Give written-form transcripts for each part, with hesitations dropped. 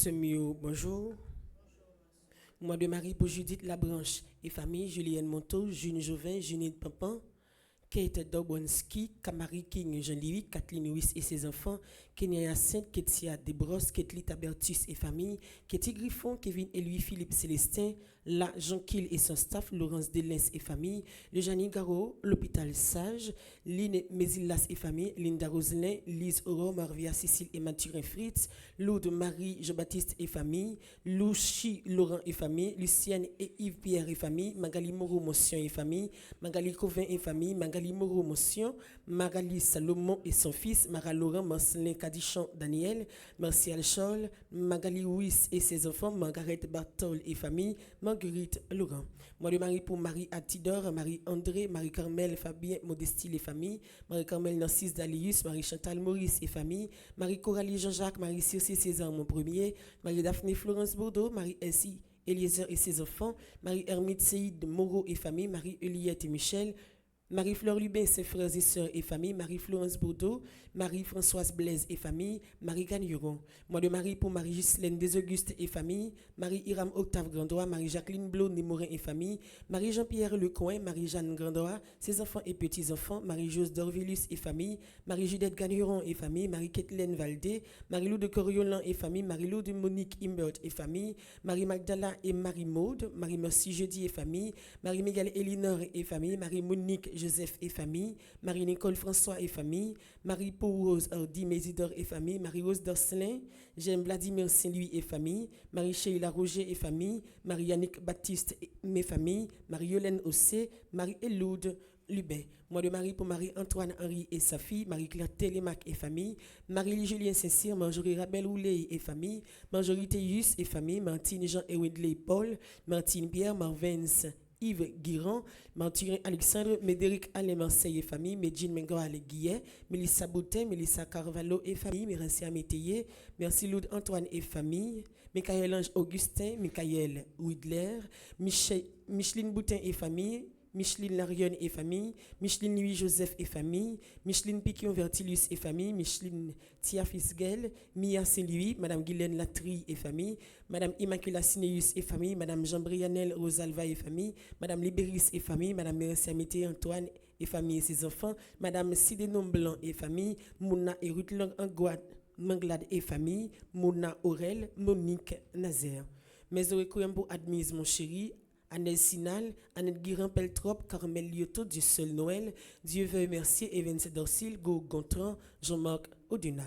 Semio, bonjour. Moi de Marie pour Judith Labranche et famille, Julienne Monteau, June Jovin, Junine Pampan, Kate Dobonski, Kamari King, Jean-Louis, Kathleen Ruiz et ses enfants, Kenya Sainte, Ketia Desbrosses, Ketli Tabertus et famille, Ketty Griffon, Kevin et Louis-Philippe Célestin, La Jean-Kil et son staff, Laurence Delens et famille, le Jeannie Garot, l'hôpital Sage, Lynn Mésilas et famille, Linda Roselin, Lise Aurore, Marvia Cécile et Mathurin Fritz, Laude Marie Jean-Baptiste et famille, Louchi Laurent et famille, Lucienne et Yves Pierre et famille, Magali Moreau Motion et famille, Magali Covin et famille, Magali Moreau Motion, Magali Salomon et son fils, Mara Laurent, Marcelin Cadichon Daniel, Martial Scholl, Magali Ruiz et ses enfants, Margaret Bartol et famille, Marguerite Laurent. Moi de Marie pour Marie Atidor, Marie André, Marie Carmel Fabien Modestie et famille, Marie Carmel Narcisse Dalius, Marie Chantal Maurice et famille, Marie Coralie Jean-Jacques, Marie Circe César mon premier, Marie Daphné Florence Bordeaux, Marie Elsie Eliezer et ses enfants, Marie Hermite Seyd Moreau et famille, Marie Eliette et Michel, Marie-Fleur Lubin, ses frères et sœurs et famille, Marie-Florence Bordeaux, Marie-Françoise Blaise et famille, Marie Gagneron. Moi de Marie pour Marie-Ghislaine Desaugustes et famille, Marie-Hiram Octave Grandois, Marie-Jacqueline Blo Némorin et famille, Marie-Jean-Pierre Lecoin, Marie-Jeanne Grandois, ses enfants et petits-enfants, Marie-Jose Dorvilus et famille, Marie-Judette Gagneron et famille, Marie-Kathleen Valdé, Marie-Lou de Coriolan et famille, Marie-Lou de Monique Imbert et famille, Marie-Magdala et Marie-Maude, Marie-Merci Jeudi et famille, Marie-Mégale Elinor et famille, Marie-Monique Joseph et famille, Marie-Nicole François et famille, Marie-Paul-Rose Hardy Mésidor et famille, Marie-Rose Dorcelin, J'aime Vladimir Saint-Louis et famille, Marie-Sheila Roger et famille, Marie-Yannick Baptiste et mes familles, Marie-Yolène Ossé, Marie-Eloude Lubin. Moi de Marie pour Marie-Antoine Henry et sa fille, Marie-Claire Télémac et famille, Marie-Julien Saint-Cyr, Marjorie Rabel Ouley et famille, Marjorie Théus et famille, Martine Jean et Wedley Paul, Martine Pierre, Marvens Yves Guiran, Martine Alexandre, Médéric Alain Marseille et famille, Medjine Mengo Ale Guillet, Mélissa Boutin, Mélissa Carvalho et famille, Mérancia Métayer, Merci Loud Antoine et famille, Michael Ange Augustin, Michael Widler, Micheline Boutin et famille, Micheline Larion et famille, Micheline Louis Joseph et famille, Micheline Piquion Vertilius et famille, Micheline Tia Fisgel, Mia Saint-Louis, Madame Guylaine Latry et famille, Madame Immaculata Cineus et famille, Madame Jean-Brianel Rosalva et famille, Madame Libéris et famille, Madame Méressia Mété Antoine et famille et ses enfants, Madame Sidénon Blanc et famille, Mouna et Ruth Lang Angoine, Manglade et famille, Mouna Aurel, Monique Nazaire. Mes requiem pour admise mon chéri, Annelle Sinal, Annette Guirin Peltrop, Carmel Lyoto, Dieu seul Noël, Dieu veuille Mercier, Evincent Dorsil, Go Gontran, Jean-Marc Oduna.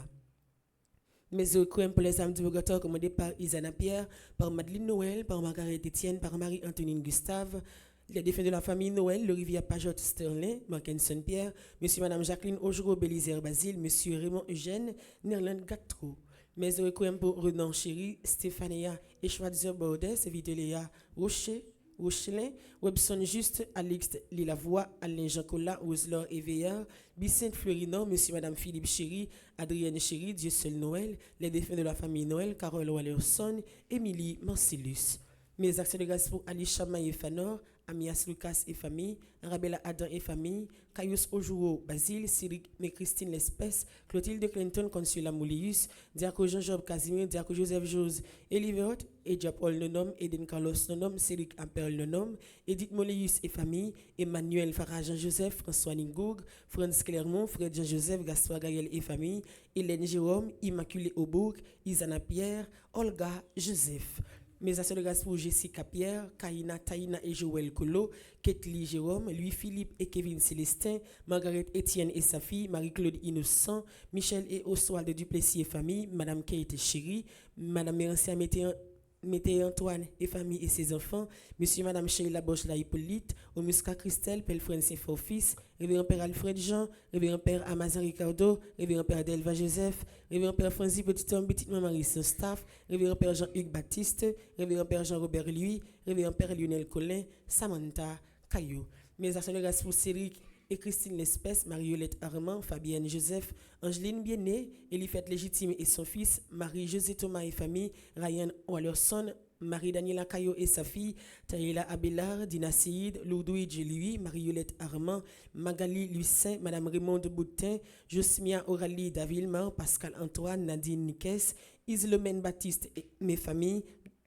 Mes requiem pour les âmes du purgatoire commandés par Isana Pierre, par Madeleine Noël, par Margaret Etienne, par Marie-Antonine Gustave, les défunts de la famille Noël, le Rivière Pajot Sterling, Mackenson Pierre, Monsieur et Madame Jacqueline Augereau, Bélisaire Basile, Monsieur Raymond Eugène, Nerland Gatro. Mes requiem pour Renan Chéri, Stéphania et Schwarzer Bordes, Viteléa Rocher, Rochelin, Webson Juste, Alex Lilavoie, Alain Jean-Colas, Roselor Eveillard, Bicente Fleurino, Monsieur et Madame Philippe Chéri, Adrienne Chéri, Dieu seul Noël, les défunts de la famille Noël, Carole Wallerson, Émilie Marcellus. Mes actions de grâce pour Ali Chamaï et Fanor, Amias Lucas et famille, Arabella Adam et famille, Caius Ojouro Basile, Cyril et Christine Lespès, Clotilde Clinton, Consuela Moulius, Diaco Jean-Job Casimir, Diaco Joseph Jose, Eliverot, Edja Paul Nonom, Eden Carlos Nonom, Cédric Amperl Nonom, Edith Molius et famille, Emmanuel Farah Jean-Joseph, François Ningourg, Franz Clermont, Fred Jean-Joseph, Gaspard Gaël et famille, Hélène Jérôme, Immaculée Aubourg, Isana Pierre, Olga Joseph. Mes actions de grâce pour Jessica Pierre, Kaina Taïna et Joël Colo, Ketli Jérôme, Louis-Philippe et Kevin Célestin, Margaret Etienne et sa fille, Marie-Claude Innocent, Michel et Oswald de Duplessis et famille, Madame Kate Chéri, Madame Mérancia Mété Antoine et famille et ses enfants, Monsieur et Madame Sheila Bochla Hippolyte, Omuska Christelle, Pelfren Saint-Forfils, Révérend Père Alfred Jean, Révérend Père Amazon Ricardo, Révérend Père Delva Joseph, Révérend Père Franzi Petit Homme, Petite Marie son staff, Révérend Père Jean-Hugues Baptiste, Révérend Père Jean-Robert Louis, Révérend Père Lionel Collin, Samantha Caillou. Mes actions de grâce pour Cédric et Christine Lespès, Mariolette Armand, Fabienne Joseph, Angeline Bienné, Elifette Légitime et son fils, Marie-José Thomas et famille, Ryan Wallerson, Marie-Daniela Caillot et sa fille, Taïla Abelard, Dina Seyd, Loudoui Djeloui, Marie-Yolette Armand, Magali Lucin, Madame Raymond Boutin, Josmia Aurélie Davilman, Pascal Antoine, Nadine Nikes, Islomène Baptiste et mes familles,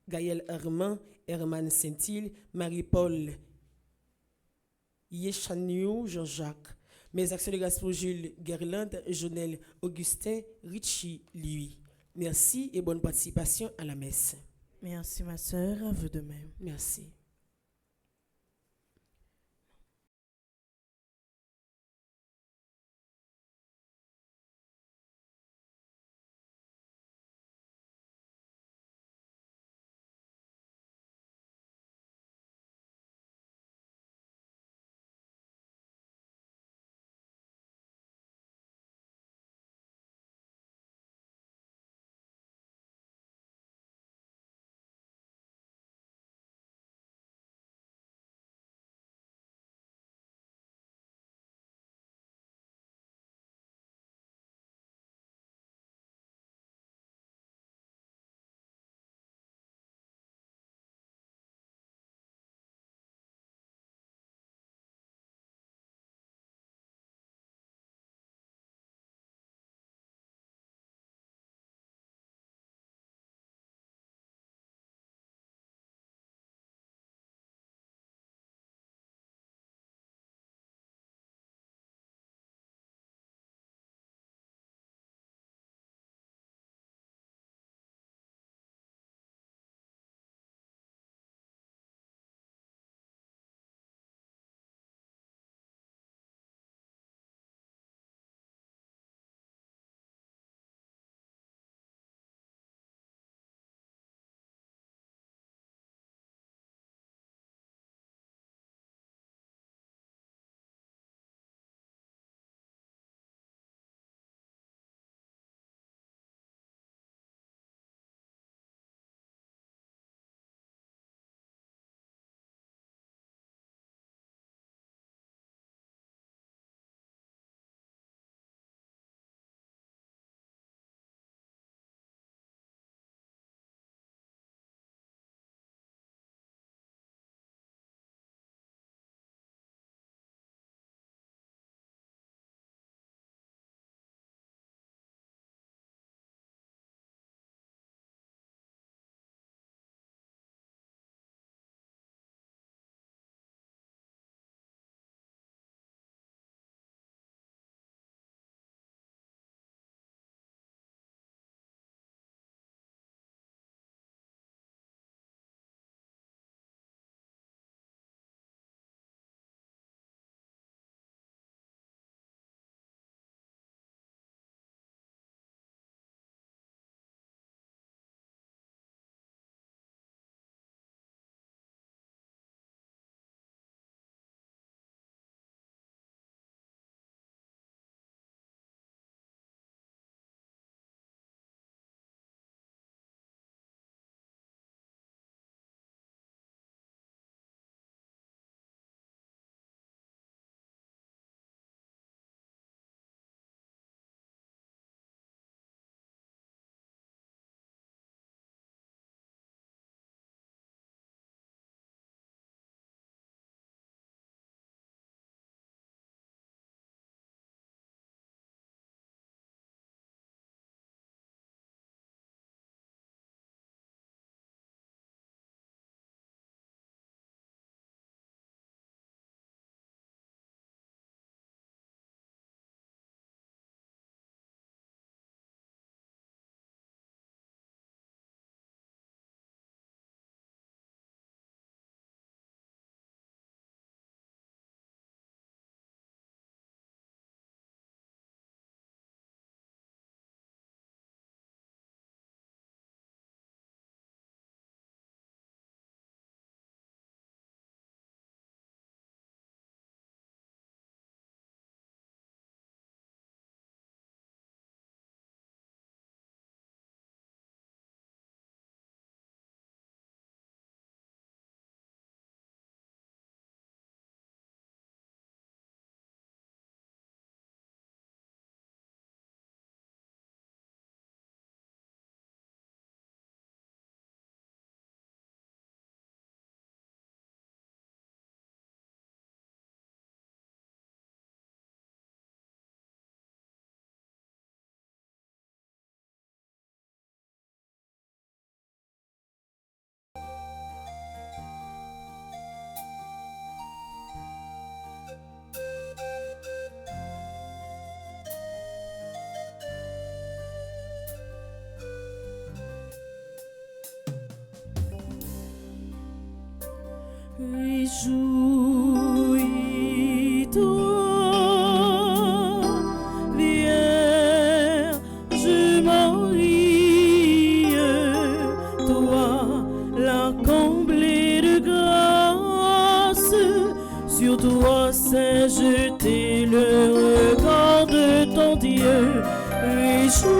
Gaël Armand, Herman Saint-Île, Marie-Paul Yechaniou, Jean-Jacques. Mes actions de grâce pour Jules Guerland, Jonel Augustin, Richie, lui. Merci et bonne participation à la messe. Merci ma sœur, à vous de même. Merci. Vierge Marie, toi, la comblée de grâce, sur toi s'est jeté le regard de ton Dieu. Réjouis-toi,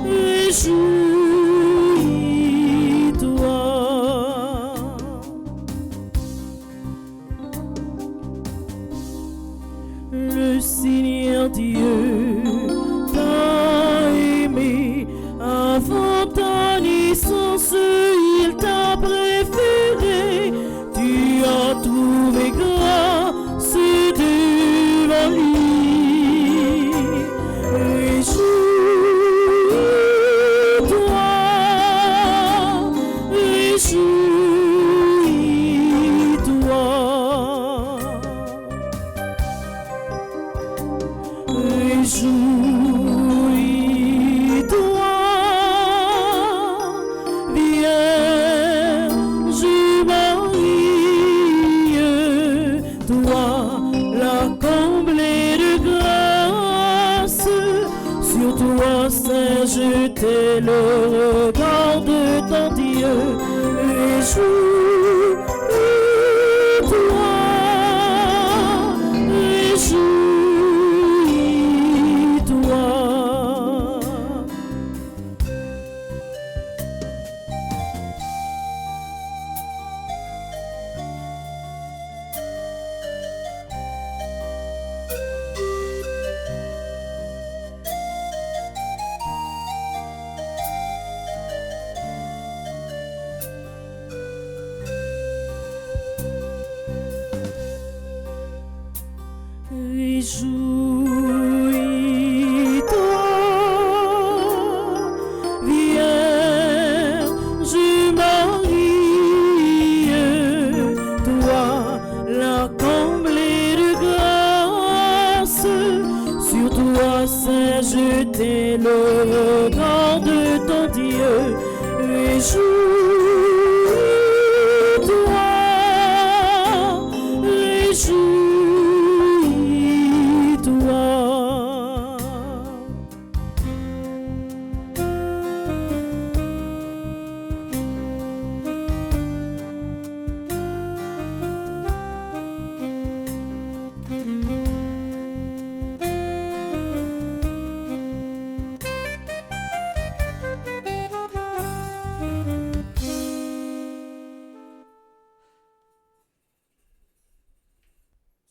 réjouis-toi. Le Seigneur Dieu t'a aimé avant ta naissance, il t'a préféré, tu as trouvé grâce devant lui. Réjouis-toi, réjouis-toi. Réjouis-toi, Vierge Marie, toi, la comblée de grâce, sur toi s'est jeté le regard de ton Dieu. Réjouis-toi, réjouis-toi. Réjouis-toi, Vierge Marie, toi, la comblée de grâce, sur toi s'est jeté le regard de ton Dieu. Réjouis-toi, réjouis-toi.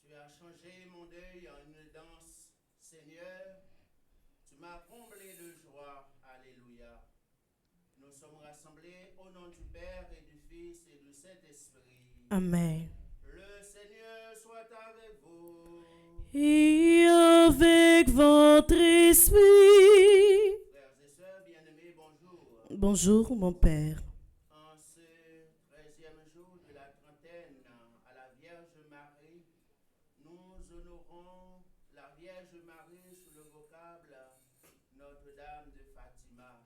Tu as changé mon deuil en une danse, Seigneur. Tu m'as comblé de joie. Alléluia. Nous sommes rassemblés au nom du Père et du Fils et du Saint-Esprit. Amen. Le Seigneur soit avec vous. Et avec votre esprit. Frères et sœurs bien-aimés, bonjour. Bonjour, mon Père. En ce 13e jour de la trentaine à la Vierge Marie, nous honorons la Vierge Marie sous le vocable Notre-Dame de Fatima.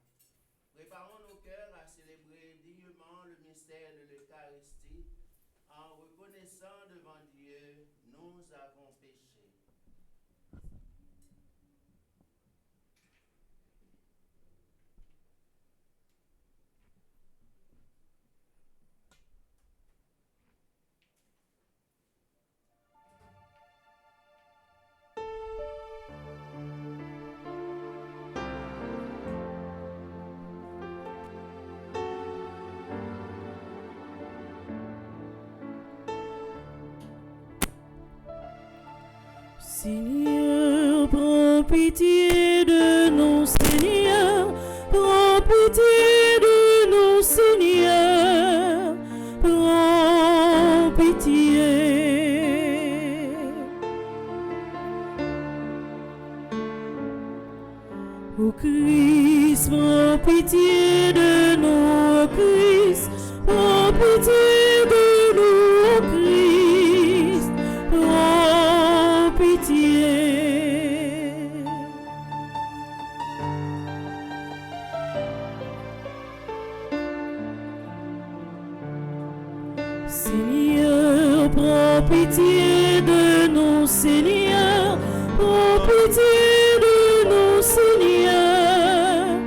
Préparons nos cœurs à célébrer dignement le mystère de l'Eucharistie en reconnaissant devant Dieu, nous avons péché. Seigneur, prends pitié de nous, Seigneur, prends pitié de nous, Seigneur, prends pitié. Ô Christ, prends pitié de nous, ô Christ, prends pitié de nous, ô Christ, prends pitié. pitié de nous, Seigneur. Prends pitié de nous, Seigneur.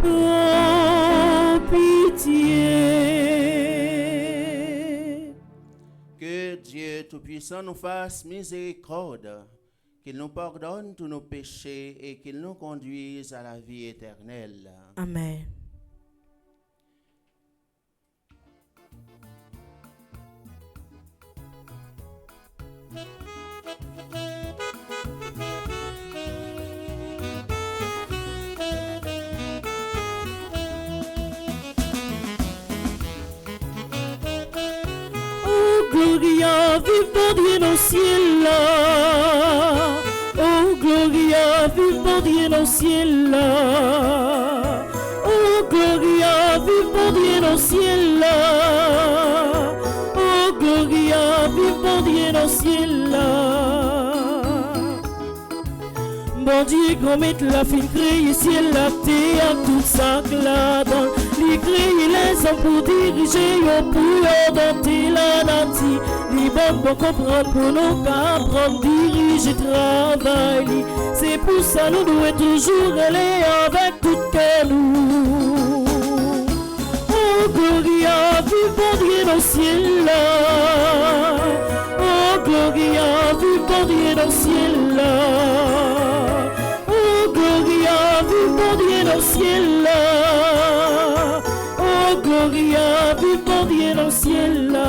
Prends pitié. Que Dieu Tout-Puissant nous fasse miséricorde, qu'il nous pardonne tous nos péchés et qu'il nous conduise à la vie éternelle. Amen. Gloria, vive bon Dieu dans le ciel là. Oh Gloria, vive bon Dieu dans le ciel là. Oh Gloria, vive bon Dieu dans le ciel là. Oh Gloria, vive bon Dieu dans le ciel là. Bon Dieu, qu'on mette la fin créée, ciel la terre, tout ça là-dedans. Les créer les hommes pour diriger, pour ordonner la nature. Les bonnes pour comprendre, pour nous apprendre, diriger, travailler. C'est pour ça nous devons toujours aller avec tout cœur nous. Oh Gloria, vive bon Dieu dans le ciel là. Oh Gloria, vive bon Dieu dans le ciel là. Oh Gloria, vive bon Dieu dans le ciel là. Oh Gloria, vive bon Dieu dans le ciel là.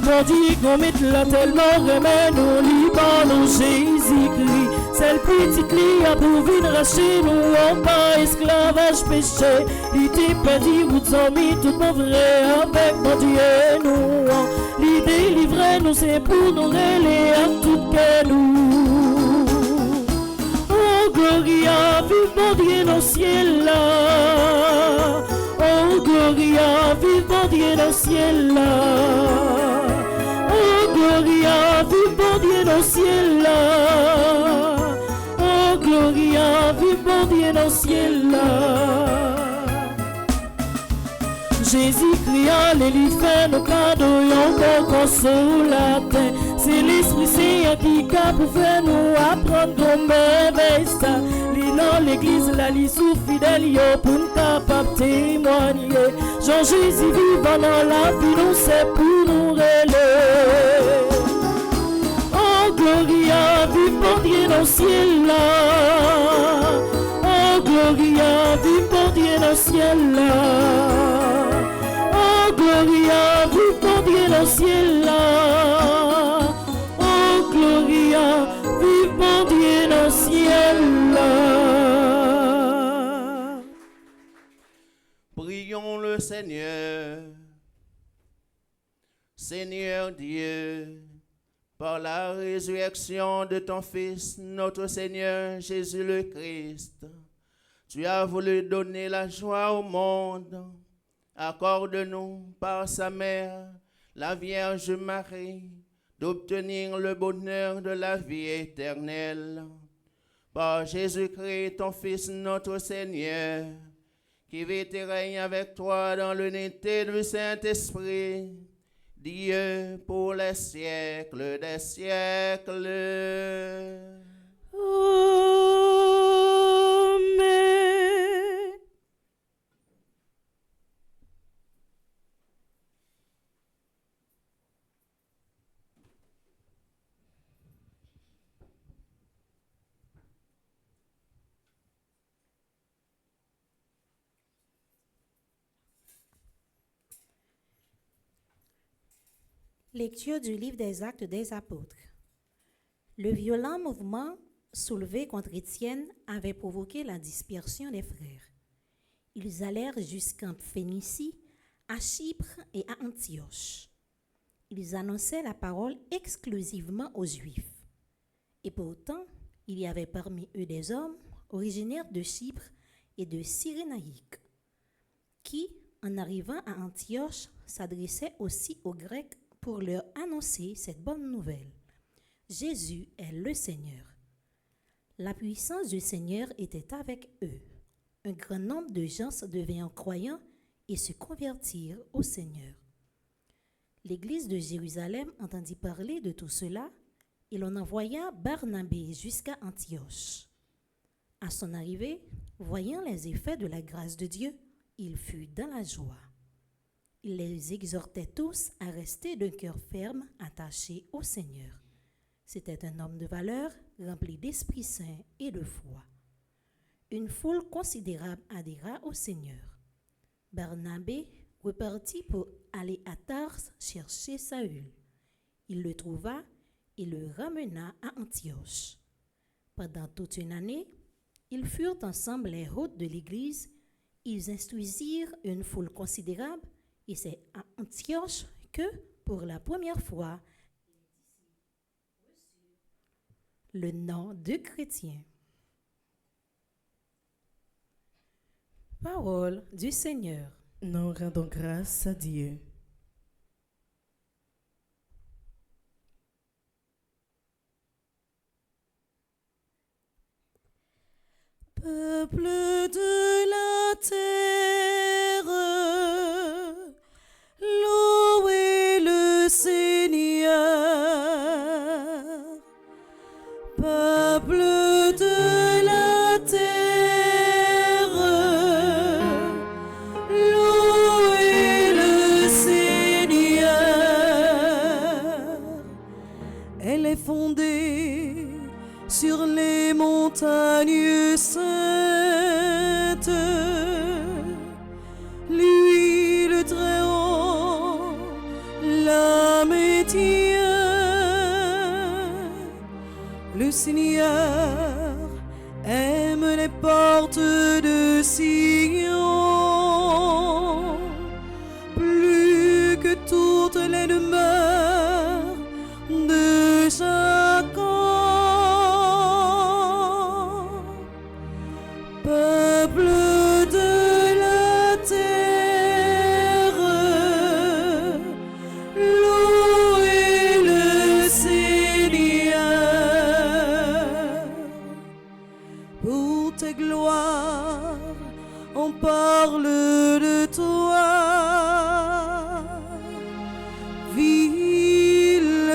Bon Dieu, qu'on mette là tellement remède nous liban nous Jésus-Christ. C'est le petit cri à pour venir racheter nous en pas esclavage péché. Il était perdu, vous ont mis tout mon vrai avec mon Dieu nous. L'idée livrée nous c'est pour nous relayer à tout que nous. Oh Gloria, vive bon Dieu dans le ciel là. Oh Gloria, vive bon Dieu dans le ciel là. Oh Gloria, vive bon Dieu dans le ciel là. Oh Gloria, vive bon Dieu dans le ciel là. Jésus-Christ, allez, fait nos cadeaux, yon bon consolateur. C'est l'Esprit Saint qui a pour faire nous apprendre comme ça. Li dans l'église, la li sous fidèle, yo pour nous capable témoigner. Jean-Jésus vivant dans la vie, nous c'est pour nous relayer. Oh Gloria, vive bon Dieu dans le ciel là. Oh Gloria, vive bon Dieu dans le ciel là. Oh Gloria, vive bon Dieu dans le ciel là. Oh Gloria, vive bon Dieu dans le ciel là. Prions le Seigneur. Seigneur Dieu, par la résurrection de ton Fils, notre Seigneur Jésus le Christ, tu as voulu donner la joie au monde. Accorde-nous par sa mère, la Vierge Marie, d'obtenir le bonheur de la vie éternelle. Par Jésus-Christ, ton Fils, notre Seigneur, qui vit et règne avec toi dans l'unité du Saint-Esprit, Dieu pour les siècles des siècles. Amen. Lecture du livre des Actes des Apôtres. Le violent mouvement soulevé contre Étienne avait provoqué la dispersion des frères. Ils allèrent jusqu'en Phénicie, à Chypre et à Antioche. Ils annonçaient la parole exclusivement aux Juifs. Et pourtant, il y avait parmi eux des hommes originaires de Chypre et de Cyrénaïque, qui, en arrivant à Antioche, s'adressaient aussi aux Grecs pour leur annoncer cette bonne nouvelle. Jésus est le Seigneur. La puissance du Seigneur était avec eux. Un grand nombre de gens se devinrent croyants et se convertirent au Seigneur. L'église de Jérusalem entendit parler de tout cela et l'on envoya Barnabé jusqu'à Antioche. À son arrivée, voyant les effets de la grâce de Dieu, il fut dans la joie. Il les exhortait tous à rester d'un cœur ferme, attaché au Seigneur. C'était un homme de valeur, rempli d'Esprit Saint et de foi. Une foule considérable adhéra au Seigneur. Barnabé repartit pour aller à Tarse chercher Saül. Il le trouva et le ramena à Antioche. Pendant toute une année, ils furent ensemble les hôtes de l'Église. Ils instruisirent une foule considérable et c'est à Antioche que, pour la première fois, le nom de chrétien. Parole du Seigneur. Nous rendons grâce à Dieu. Peuple de la terre, louez le Seigneur. Peuple de la terre, louez le Seigneur. Elle est fondée sur les montagnes saintes. Lui, le Très-Haut, la maintient. Le Seigneur aime les portes de Sion plus que toutes les demeures de Jacob. Peuple de la terre, louez le Seigneur. Pour tes gloires, on parle de toi, ville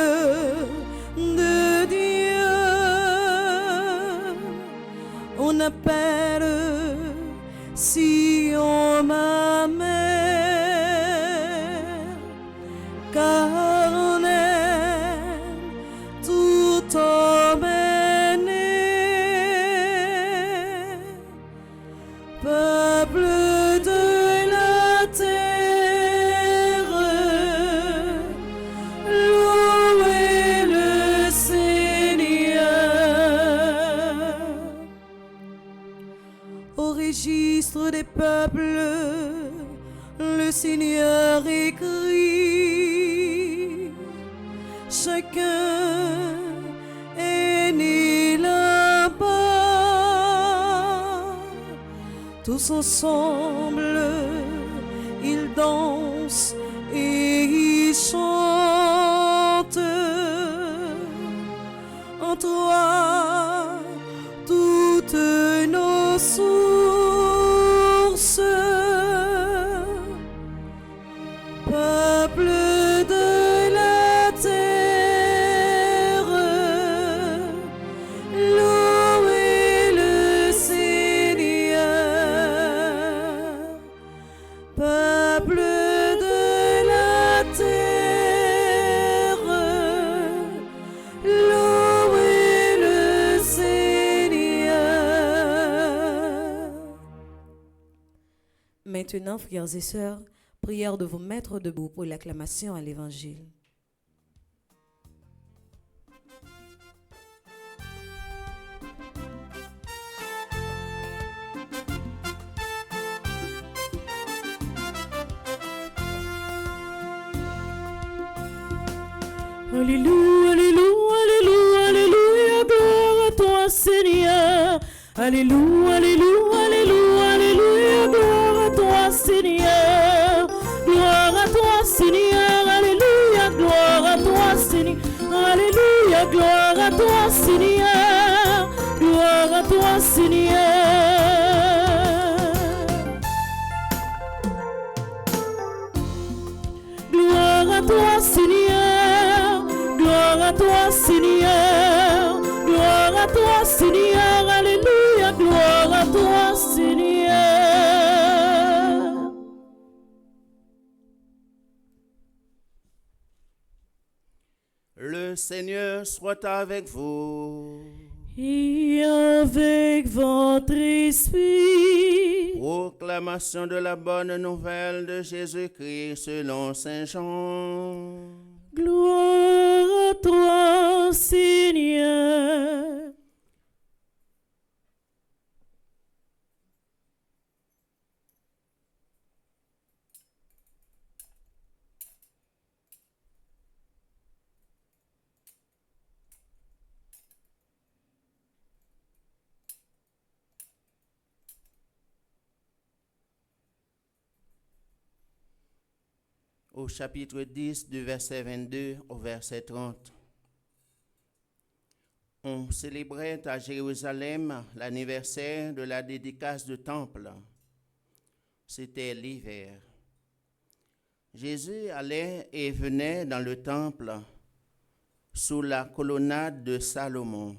de Dieu. On appelle Sion ma mère, car en elle tout homme est né. Peuple de la terre, louez le Seigneur. Au registre des peuples, le Seigneur écrit. Chacun est né là-bas. Tous ensemble, ils dansent et ils chantent. En toi, toutes nos sources. Peuple de la terre, louez le Seigneur. Peuple de la terre, louez le Seigneur. Maintenant, frères et sœurs, prière de vous mettre debout pour l'acclamation à l'Évangile. Alléluia, alléluia, alléluia, alléluia, gloire à toi Seigneur. Alléluia, alléluia, alléluia, alléluia, gloire à toi Seigneur. Gloire à toi Seigneur, alléluia, gloire à toi Seigneur. Alléluia, gloire à toi Seigneur. Gloire à toi Seigneur. Gloire à toi toi, Seigneur. Gloire à toi, Seigneur. Alléluia. Gloire à toi, Seigneur. Le Seigneur soit avec vous. Et avec votre esprit. Proclamation de la bonne nouvelle de Jésus-Christ selon Saint Jean. Gloire à toi, Seigneur. Au chapitre 10 du verset 22 au verset 30. On célébrait à Jérusalem l'anniversaire de la dédicace du temple. C'était l'hiver. Jésus allait et venait dans le temple sous la colonnade de Salomon.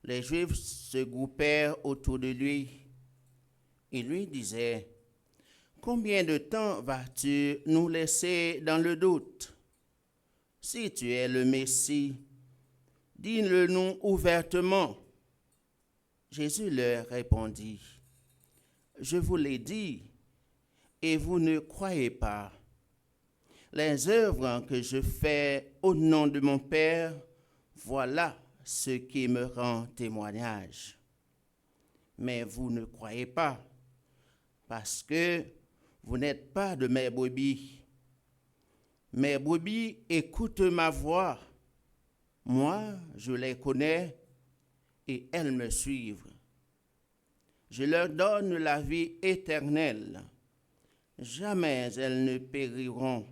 Les Juifs se groupèrent autour de lui. Ils lui disaient: combien de temps vas-tu nous laisser dans le doute? Si tu es le Messie, dis-le-nous ouvertement. Jésus leur répondit: je vous l'ai dit, et vous ne croyez pas. Les œuvres que je fais au nom de mon Père, voilà ce qui me rend témoignage. Mais vous ne croyez pas, parce que vous n'êtes pas de mes brebis. Mes brebis écoutent ma voix. Moi, je les connais et elles me suivent. Je leur donne la vie éternelle. Jamais elles ne périront.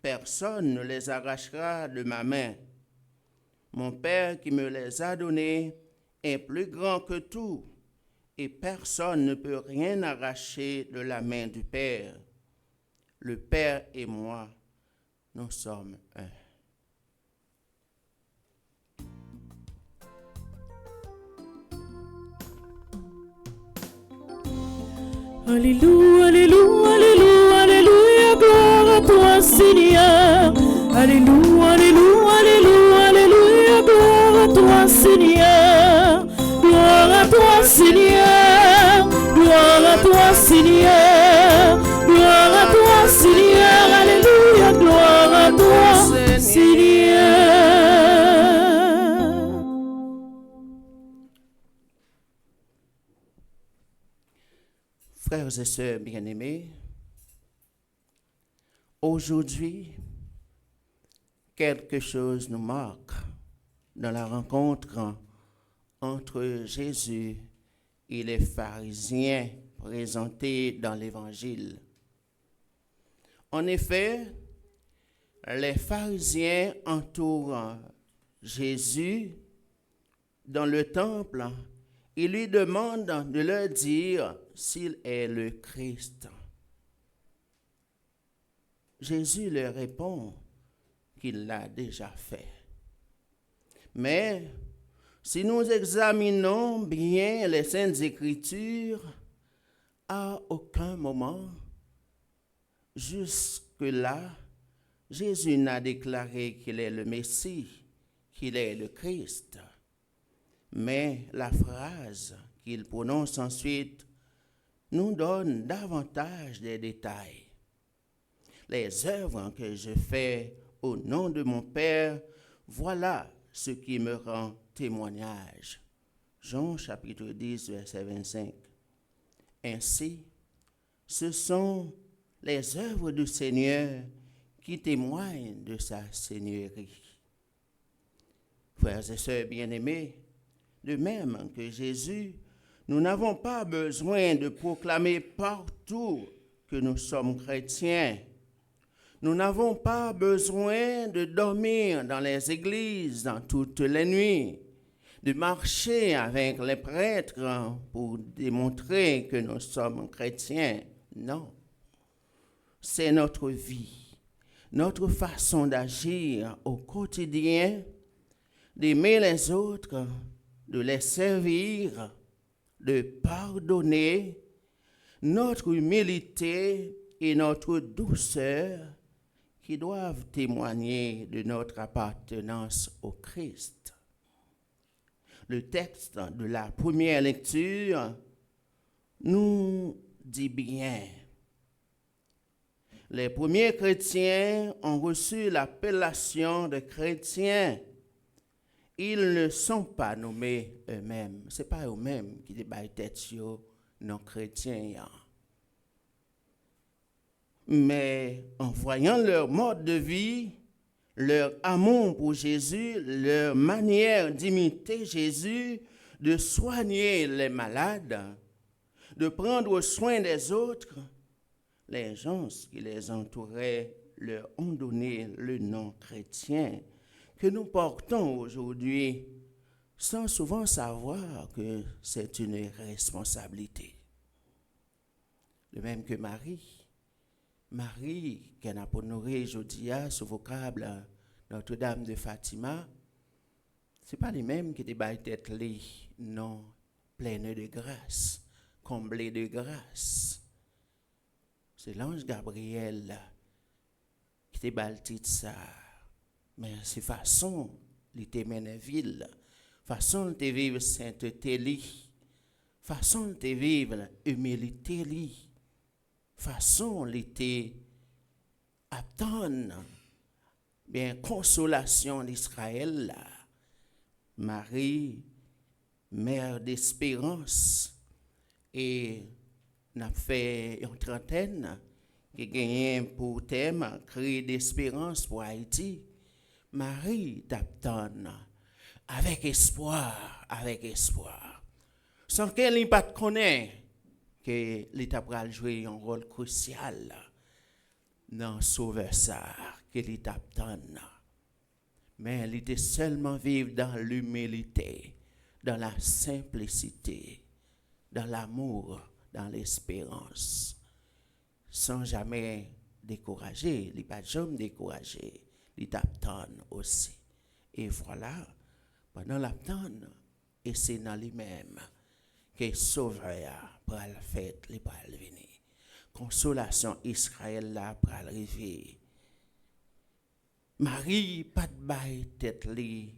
Personne ne les arrachera de ma main. Mon Père qui me les a donnés est plus grand que tout, et personne ne peut rien arracher de la main du Père. Le Père et moi, nous sommes un. Alléluia, alléluia, alléluia, alléluia, gloire à toi, Seigneur. Alléluia, alléluia, alléluia, alléluia, gloire à toi, Seigneur. Gloire à toi, Seigneur. Gloire à toi, Seigneur. Gloire à toi, Seigneur. Alléluia, gloire à toi, Seigneur. Frères et sœurs bien-aimés, aujourd'hui, quelque chose nous marque dans la rencontre entre Jésus et les pharisiens présentés dans l'Évangile. En effet, les pharisiens entourent Jésus dans le temple et lui demandent de leur dire s'il est le Christ. Jésus leur répond qu'il l'a déjà fait. Mais si nous examinons bien les Saintes Écritures, à aucun moment, jusque-là, Jésus n'a déclaré qu'il est le Messie, qu'il est le Christ. Mais la phrase qu'il prononce ensuite nous donne davantage de détails. Les œuvres que je fais au nom de mon Père, voilà ce qui me rend témoignage. Jean chapitre 10, verset 25. Ainsi, ce sont les œuvres du Seigneur qui témoignent de sa seigneurie. Frères et sœurs bien-aimés, de même que Jésus, nous n'avons pas besoin de proclamer partout que nous sommes chrétiens. Nous n'avons pas besoin de dormir dans les églises dans toutes les nuits, de marcher avec les prêtres pour démontrer que nous sommes chrétiens. Non, c'est notre vie, notre façon d'agir au quotidien, d'aimer les autres, de les servir, de pardonner, notre humilité et notre douceur qui doivent témoigner de notre appartenance au Christ. Le texte de la première lecture nous dit bien. Les premiers chrétiens ont reçu l'appellation de chrétiens. Ils ne sont pas nommés eux-mêmes. Ce n'est pas eux-mêmes qui débattent tête sur non chrétiens. Mais en voyant leur mode de vie, leur amour pour Jésus, leur manière d'imiter Jésus, de soigner les malades, de prendre soin des autres, les gens qui les entouraient leur ont donné le nom chrétien que nous portons aujourd'hui sans souvent savoir que c'est une responsabilité. De même que Marie, qui a honoré aujourd'hui ce vocable Notre-Dame de Fatima, ce n'est pas les mêmes qui débattent tête les non pleines de grâce, comblées de grâce. C'est l'ange Gabriel qui te baltit ça. Mais c'est façon, il te mène ville, façon de vivre sainteté, façon de vivre humilité, façon de te attendre bien consolation d'Israël. Marie, mère d'espérance, et n'a fait une trentaine qui gagne pour thème cri d'espérance pour Haïti. Marie t'attend avec espoir, sans qu'elle n'ait pas connaître que l'État va jouer un rôle crucial dans sauver ça, que l'État t'attend. Mais elle était seulement vivre dans l'humilité, dans la simplicité, dans l'amour, dans l'espérance, sans jamais décourager, il n'est pas jamais découragé, il t'attend aussi. Et voilà, pendant l'attente, et c'est dans lui-même que Sauveur pour la fête, il va venir. Consolation Israël là pour arriver. Marie, pas de bail tête li,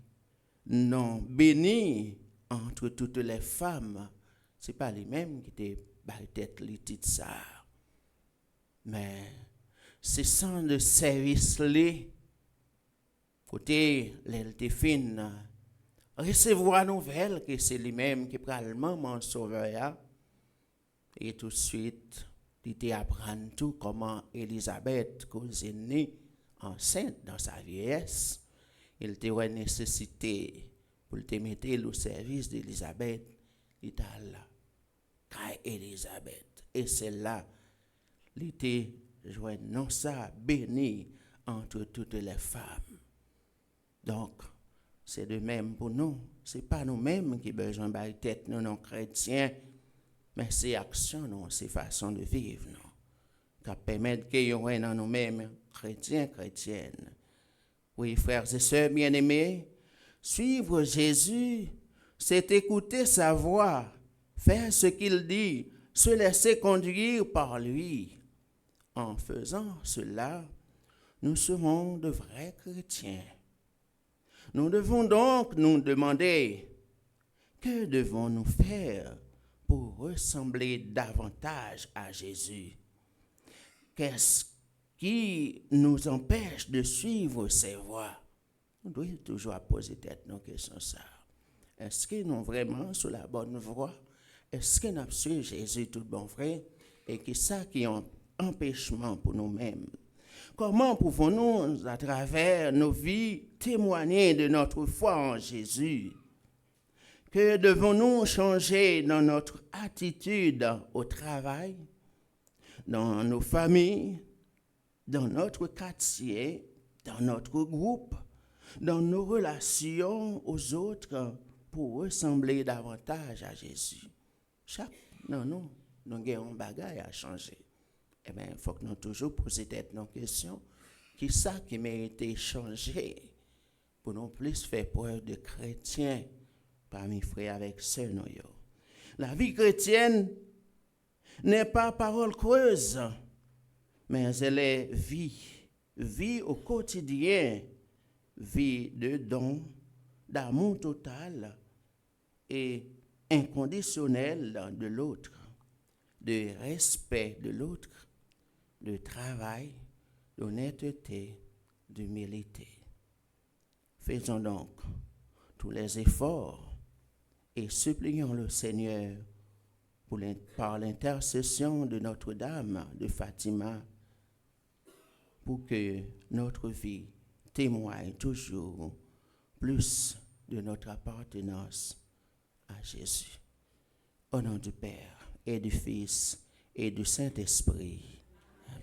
non, béni entre toutes les femmes, c'est pas lui-même qui te bail tête li titre ça. Mais c'est sans le service li, côté l'elle fin, recevoir nouvelle que c'est lui-même qui prend le moment sauveur, et tout de suite, il te apprend tout comment Élisabeth, cousine, enceinte dans sa vieillesse, il te a nécessité pour te mettre au service d'Élisabeth, il t'a là, car Élisabeth, et c'est là, il te joint non ça béni entre toutes les femmes. Donc, c'est de même pour nous, c'est pas nous-mêmes qui besoin de tête nous non chrétiens, mais c'est action, non, c'est façon de vivre, non, qui permettent que nous soyons nous-mêmes chrétiens, chrétiennes. Oui, frères et sœurs bien-aimés, suivre Jésus, c'est écouter sa voix, faire ce qu'il dit, se laisser conduire par lui. En faisant cela, nous serons de vrais chrétiens. Nous devons donc nous demander, que devons-nous faire pour ressembler davantage à Jésus? Qu'est-ce qui nous empêche de suivre ses voies? On doit toujours poser tête nos questions ça. Est-ce que nous sommes vraiment sur la bonne voie? Est-ce que nous avons suivi Jésus tout bon frère? Et que ça qui est un empêchement pour nous-mêmes? Comment pouvons-nous, à travers nos vies, témoigner de notre foi en Jésus? Que devons-nous changer dans notre attitude au travail, dans nos familles, dans notre quartier, dans notre groupe, dans nos relations aux autres pour ressembler davantage à Jésus? Nous avons un bagage à changer. Eh bien, il faut que nous toujours poser nos questions qui ça qui méritait changer pour non plus faire preuve de chrétiens parmi frères avec sœurs. La vie chrétienne n'est pas parole creuse, mais elle est vie au quotidien, vie de don, d'amour total et inconditionnel de l'autre, de respect de l'autre, de travail, d'honnêteté, d'humilité. Faisons donc tous les efforts et supplions le Seigneur par l'intercession de Notre-Dame de Fatima pour que notre vie témoigne toujours plus de notre appartenance à Jésus. Au nom du Père et du Fils et du Saint-Esprit. Amen.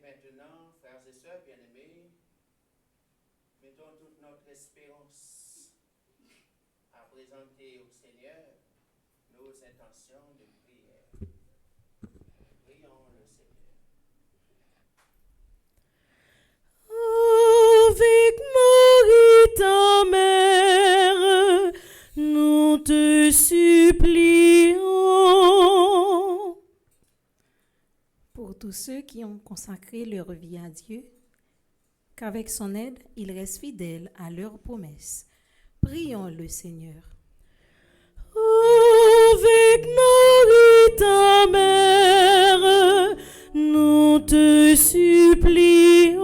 Maintenant, frères et sœurs bien-aimés, mettons toute notre espérance à présenter au Seigneur nos intentions de prière. Prions le Seigneur. Avec Marie ta mère, nous te supplions. Pour tous ceux qui ont consacré leur vie à Dieu, qu'avec son aide, ils restent fidèles à leurs promesses. Prions le Seigneur. Avec Marie ta mère, nous te supplions.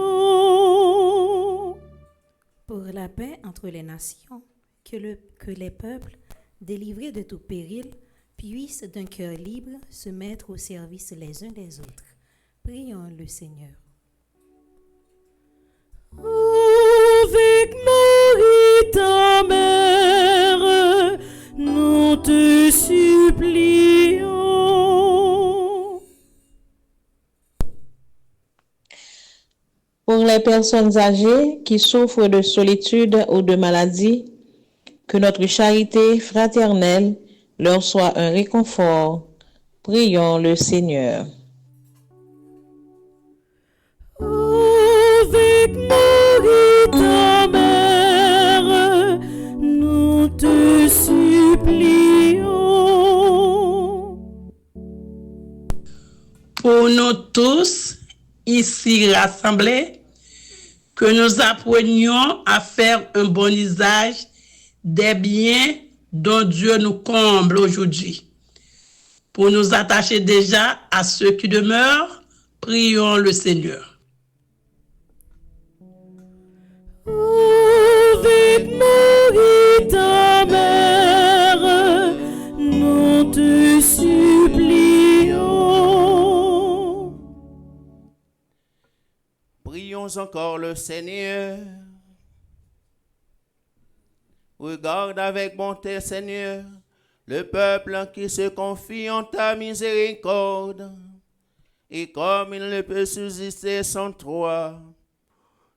Pour la paix entre les nations, que les peuples, délivrés de tout péril, puissent d'un cœur libre se mettre au service les uns des autres. Prions le Seigneur. Avec Marie ta mère, nous te supplions. Pour les personnes âgées qui souffrent de solitude ou de maladie, que notre charité fraternelle leur soit un réconfort. Prions le Seigneur. Avec Marie ta mère, nous te supplions. Pour nous tous, ici rassemblés, que nous apprenions à faire un bon usage des biens dont Dieu nous comble aujourd'hui. Pour nous attacher déjà à ceux qui demeurent, prions le Seigneur. Avec Marie ta mère, nous te supplions. Prions encore le Seigneur. Regarde avec bonté, Seigneur, le peuple qui se confie en ta miséricorde. Et comme il ne peut subsister sans toi,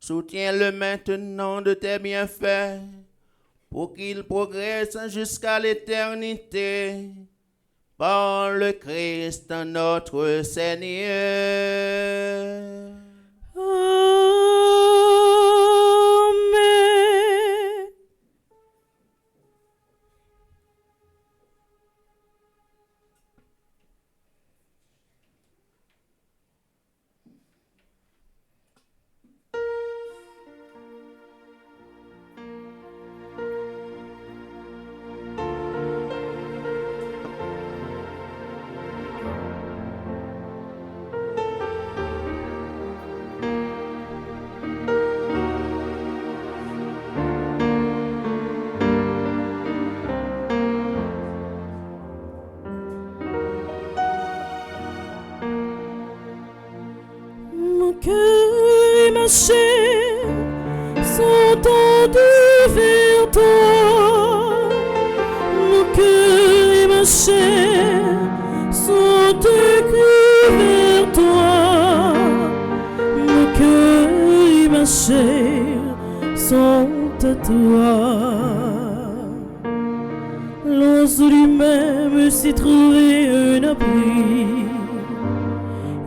soutiens-le maintenant de tes bienfaits, pour qu'il progresse jusqu'à l'éternité, par le Christ notre Seigneur. Amen. ma chair sont tendus vers toi. Mon cœur et ma chair sont écrits vers toi. Mon cœur et ma chair sont à toi. L'ange lui-même s'est trouvé un abri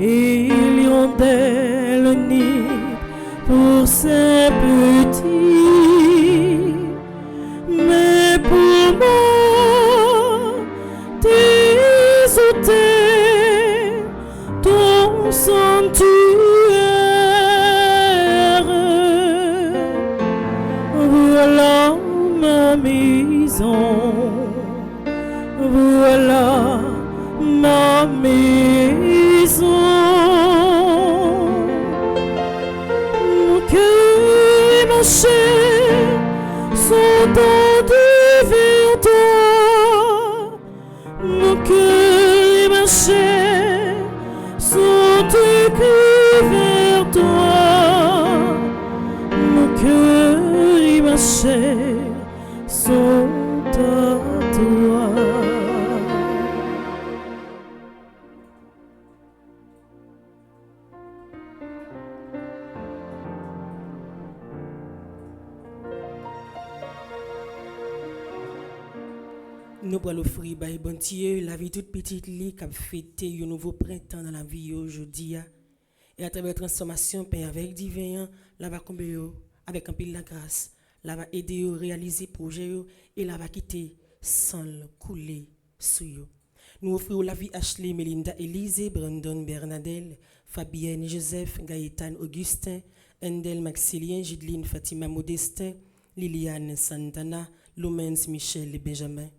et il y rendait le nid pour ses petits. Mais pour moi, tes autels, ton sanctuaire, voilà ma maison, voilà ma maison. Mon cœur et ma chair sont tendus vers toi. Mon cœur et ma chair sont écrits vers toi. Mon cœur et ma chair sont à toi. Nous pourrons l'offrir, by bon Dieu, la vie toute petite li qui a fêté un nouveau printemps dans la vie aujourd'hui. Et à travers la transformation, Père, avec divin, la va combler avec un peu de la grâce, la va aider à réaliser projet et la va quitter sans le couler sur eux. Nous offrons la vie Ashley, Melinda, Élise, Brandon, Bernadette, Fabienne, Joseph, Gaëtan, Augustin, Endel, Maxilien, Gideline, Fatima, Modestin, Liliane, Santana, Lumens, Michel et Benjamin.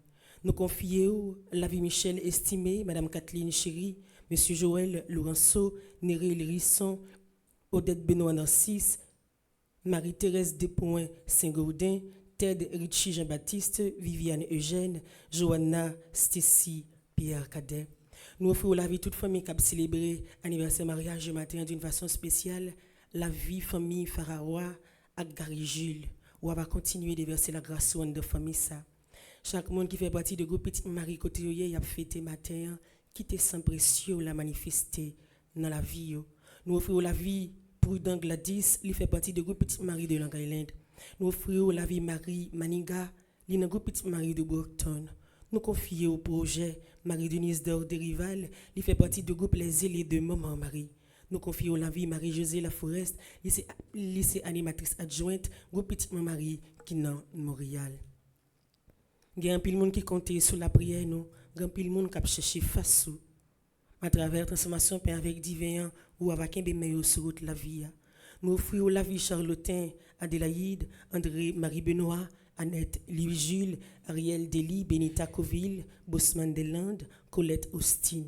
Nous confions la vie Michel estimée, Madame Kathleen Chéri, Monsieur Joël Laurenceau, Néryl Risson, Odette Benoît Narcisse, Marie-Thérèse Despoints Saint-Gaudin, Ted Richie Jean-Baptiste, Viviane Eugène, Johanna Stacy Pierre Cadet. Nous offrons la vie toute famille qui a célébré l'anniversaire mariage matin d'une façon spéciale, la vie famille Fararoa à Gary Jules. On va continuer de verser la grâce de famille ça. Chaque monde qui fait partie de groupe Petite Marie côté y a fêté matin, qui était sans précieux la manifester dans la vie. Nous offrons la vie Prudent Gladys, qui fait partie de groupe Petite Marie de Long Island. Nous offrons la vie Marie Maniga, qui est dans groupe Petite Marie de Brockton. Nous confions au projet Marie-Denise Dor de Rival, qui fait partie du groupe Les Ailés de Maman Marie. Nous confions la vie Marie-Josée Laforest, lycée animatrice adjointe, groupe Petite Marie qui est dans Montréal. Il y a un peu de monde qui compte sur la prière, nous. Il y a un peu de monde qui a cherché face à travers la transformation Père avec divin ou avec un bémeilleur sur route la vie. Nous offrons la vie Charlotin, Adélaïde, André, Marie-Benoît, Annette, Louis-Jules, Ariel Dely, Benita Coville, Bosman Deslandes, Colette Austin.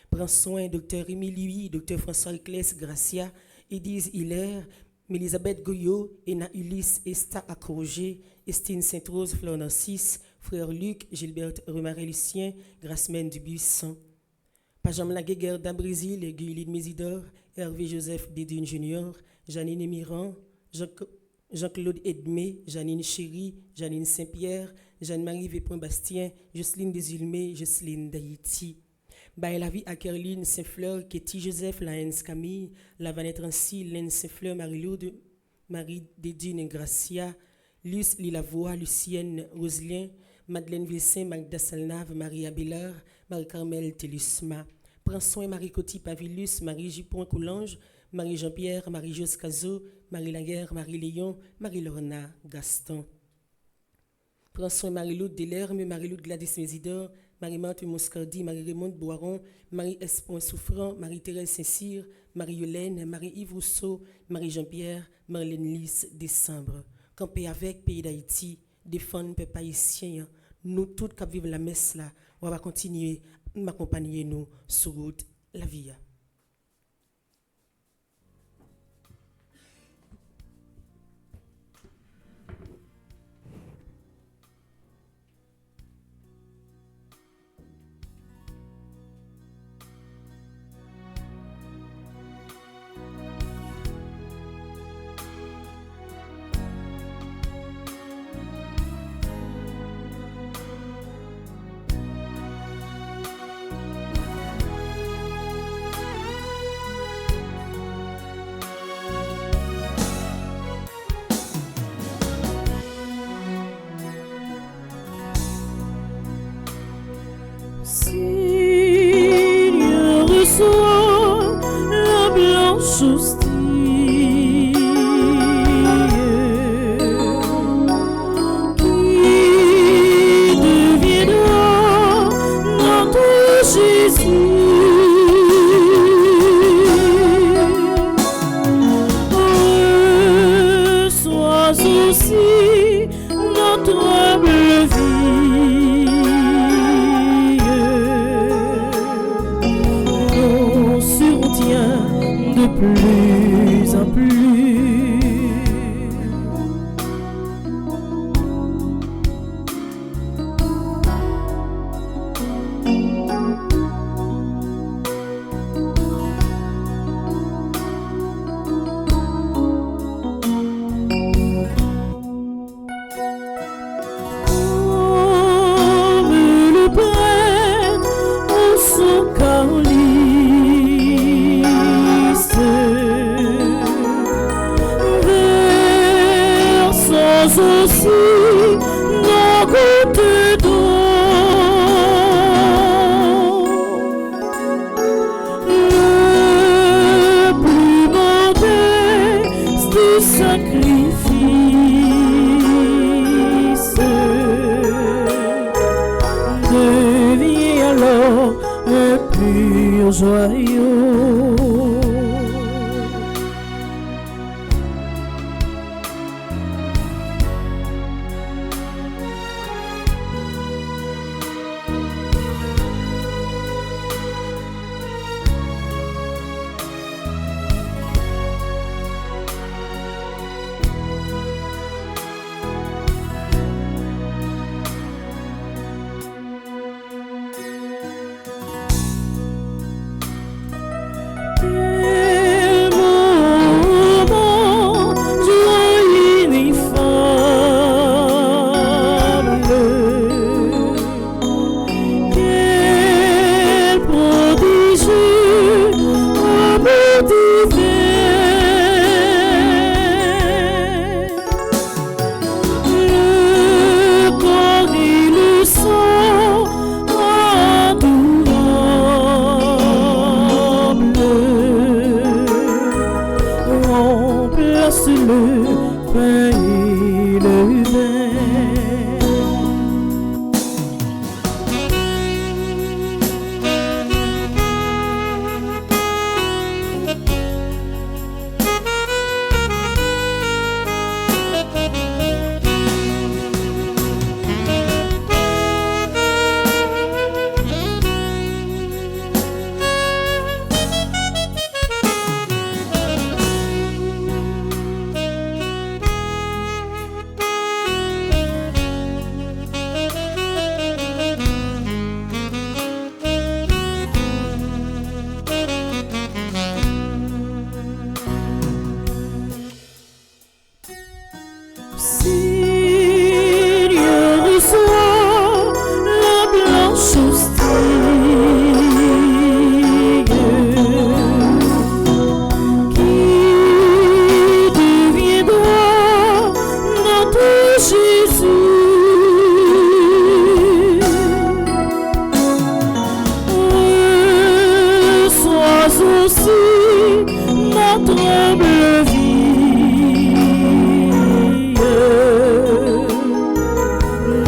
Prends soin, Dr. Émile Louis, Dr. François Eclès, Gracia, Edith Hilaire, Elisabeth Goyot, Ena Ulysse, Esta Accroger, Estine Sainte-Rose, Fleur Narcisse, Frère Luc, Gilbert Remaré Lucien, Gracemène Dubuisson. Pajam Laguerre d'Abrésil, Guylide Mésidor, Hervé Joseph Dédune Junior, Janine Miran, Jean-Claude Edmé, Janine Chéry, Janine Saint-Pierre, Jeanne-Marie Vépoint-Bastien, Jocelyne Desulmé, Jocelyne d'Haïti. Baye la vie à Caroline Saint-Fleur, Ketty Joseph, Laëns Camille, Lavanette Rancy, Laine Saint-Fleur, Marie-Laude, Marie Dédune Gracia, Luce Lilavoie, Lucienne Roselien, Madeleine Vilsain, Magda Salnave, Marie Abélard, Marie-Carmel Télusma. Prends soin Marie Coty Pavilus, Marie Gipon Coulange, Marie Jean-Pierre, Marie Jose Cazot, Marie Laguerre, Marie Léon, Marie Lorna Gaston. Prends soin Marie-Laude Delerme, Marie-Laude Gladys Mésidor, Marie-Marthe Moscardi, Marie-Raymond Boiron, Marie-Espoin Souffrant, Marie-Thérèse Saint-Cyr, Marie-Yolaine, Marie-Yves Rousseau, Marie-Jean-Pierre, Marlène Lys, Décembre. Camper avec Pays d'Haïti, défendre peuple haïtien, nous toutes qui vivons la messe là, on va continuer à m'accompagner nous sur route la vie. Reçois aussi nos gouttes d'eau. Le plus modeste sacrifice devient alors un pur joyau. Quel moment joyeux ineffable, quel prodigieux amour divin, le corps et le sang remplace le pain et le vin. Seigneur, reçois la blanche hostie qui deviendra notre Jésus. Reçois aussi notre humble vie,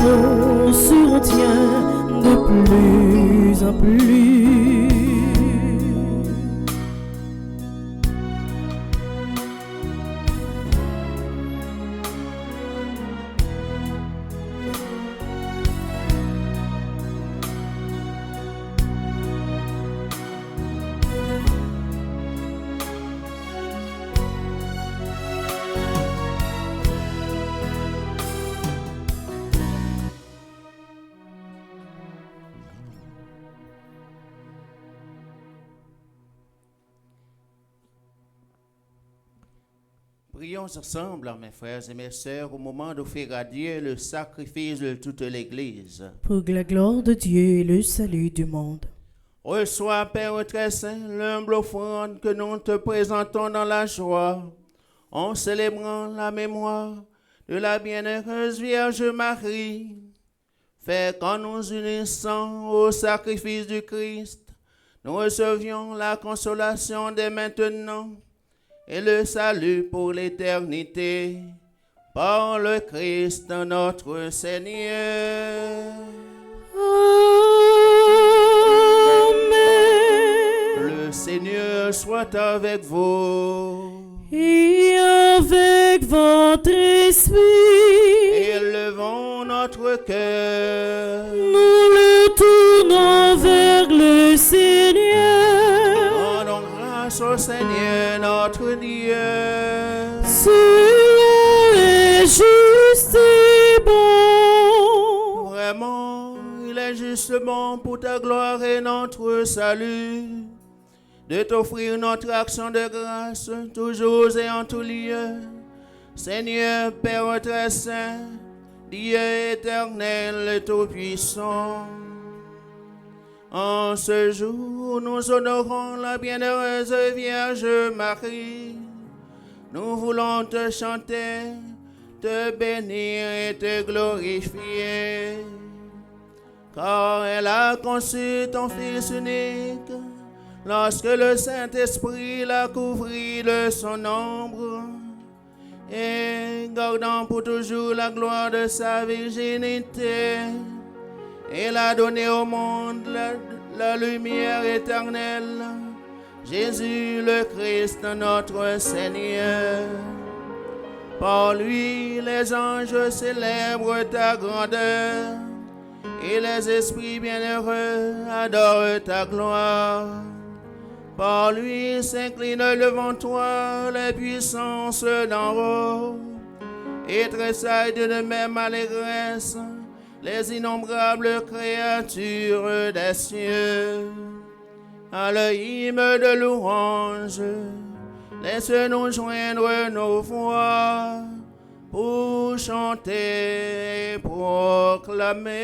nous soutient de plus en plus. Prions ensemble, mes frères et mes sœurs, au moment d'offrir à Dieu le sacrifice de toute l'Église. Pour la gloire de Dieu et le salut du monde. Reçois, Père très saint, l'humble offrande que nous te présentons dans la joie, en célébrant la mémoire de la bienheureuse Vierge Marie. Fais qu'en nous unissant au sacrifice du Christ, nous recevions la consolation dès maintenant et le salut pour l'éternité, par le Christ notre Seigneur. Amen. Le Seigneur soit avec vous. Et avec votre esprit, Élevons notre cœur. nous le tournons vers le Seigneur. Rendons grâce au Seigneur notre Dieu. Cela est juste et bon. Vraiment, il est justement pour ta gloire et notre salut de t'offrir notre action de grâce toujours et en tout lieu. Seigneur Père très saint, Dieu éternel et tout-puissant, en ce jour, nous honorons la bienheureuse Vierge Marie. Nous voulons te chanter te bénir et te glorifier, car elle a conçu ton Fils unique, lorsque le Saint-Esprit l'a couvrit de son ombre, et gardant pour toujours la gloire de sa virginité, elle a donné au monde la lumière éternelle, Jésus le Christ notre Seigneur. Par lui, les anges célèbrent ta grandeur, et les esprits bienheureux adorent ta gloire. Par lui s'inclinent devant toi les puissances d'en haut, et tressaillent de même allégresse les innombrables créatures des cieux. À l'hymne de louange, laisse-nous joindre nos voix pour chanter et proclamer.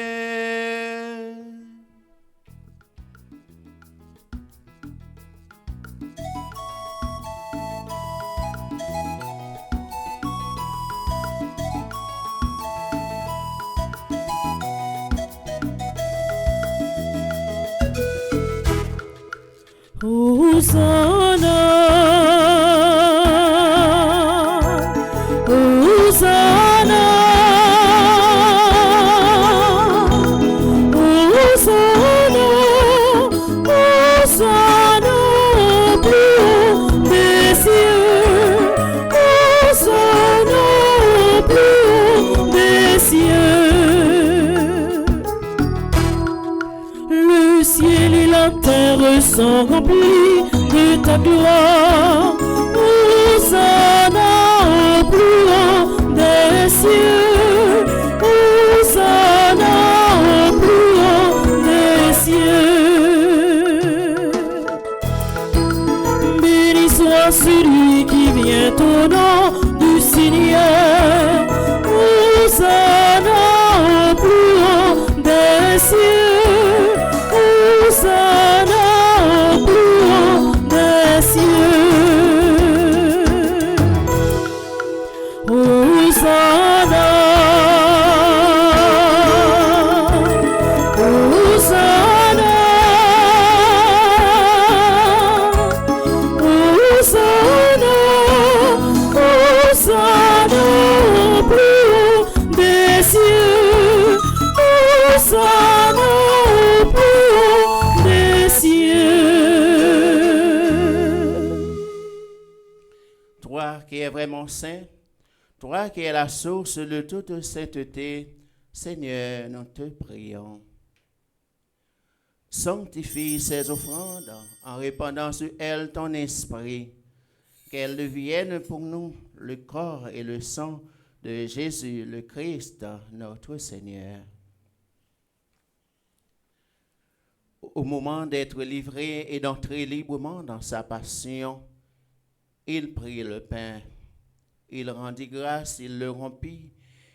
Hosanna, Hosanna, Hosanna, Hosanna au plus haut des cieux, Hosanna au plus haut des cieux. Le ciel et la terre sont remplis de ta gloire. Hosanna au plus haut des cieux. Hosanna au plus haut des cieux. Béni soit celui qui vient au nom du Seigneur. Hosanna au plus haut des cieux. Hosanna au plus haut des cieux. Hosanna, Hosanna, Hosanna, Hosanna au plus haut des cieux. Hosanna au plus haut des cieux. Toi qui es vraiment saint, toi qui es la source de toute sainteté, Seigneur, nous te prions. Sanctifie ces offrandes en répandant sur elles ton esprit, qu'elles deviennent pour nous le corps et le sang de Jésus le Christ, notre Seigneur. Au moment d'être livré et d'entrer librement dans sa passion, il prit le pain, il rendit grâce, il le rompit,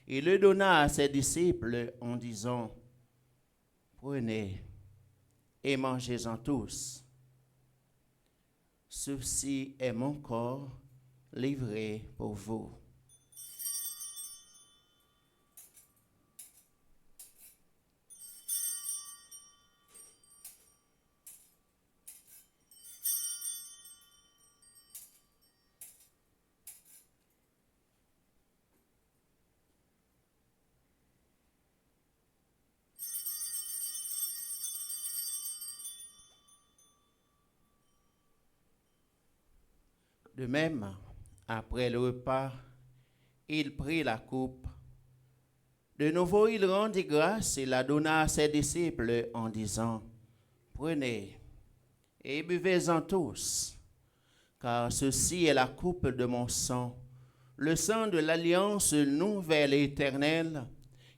il le donna à ses disciples en disant, « Prenez et mangez-en tous. Ceci est mon corps livré pour vous. » De même, après le repas, il prit la coupe. De nouveau, il rendit grâce et la donna à ses disciples en disant, « Prenez et buvez-en tous, car ceci est la coupe de mon sang, le sang de l'alliance nouvelle et éternelle,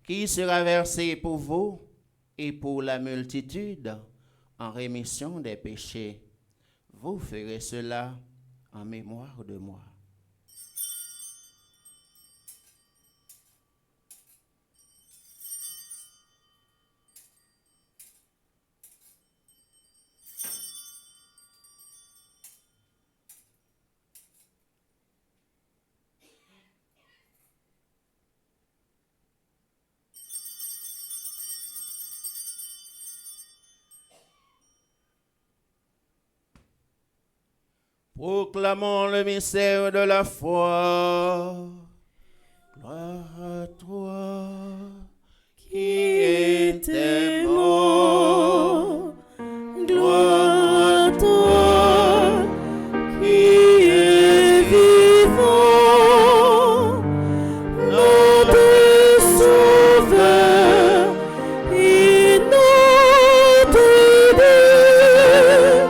qui sera versé pour vous et pour la multitude en rémission des péchés. Vous ferez cela en mémoire de moi. » Proclamons le mystère de la foi. Gloire à toi qui étais mort. Gloire à toi qui es vivant, notre Sauveur et notre Dieu,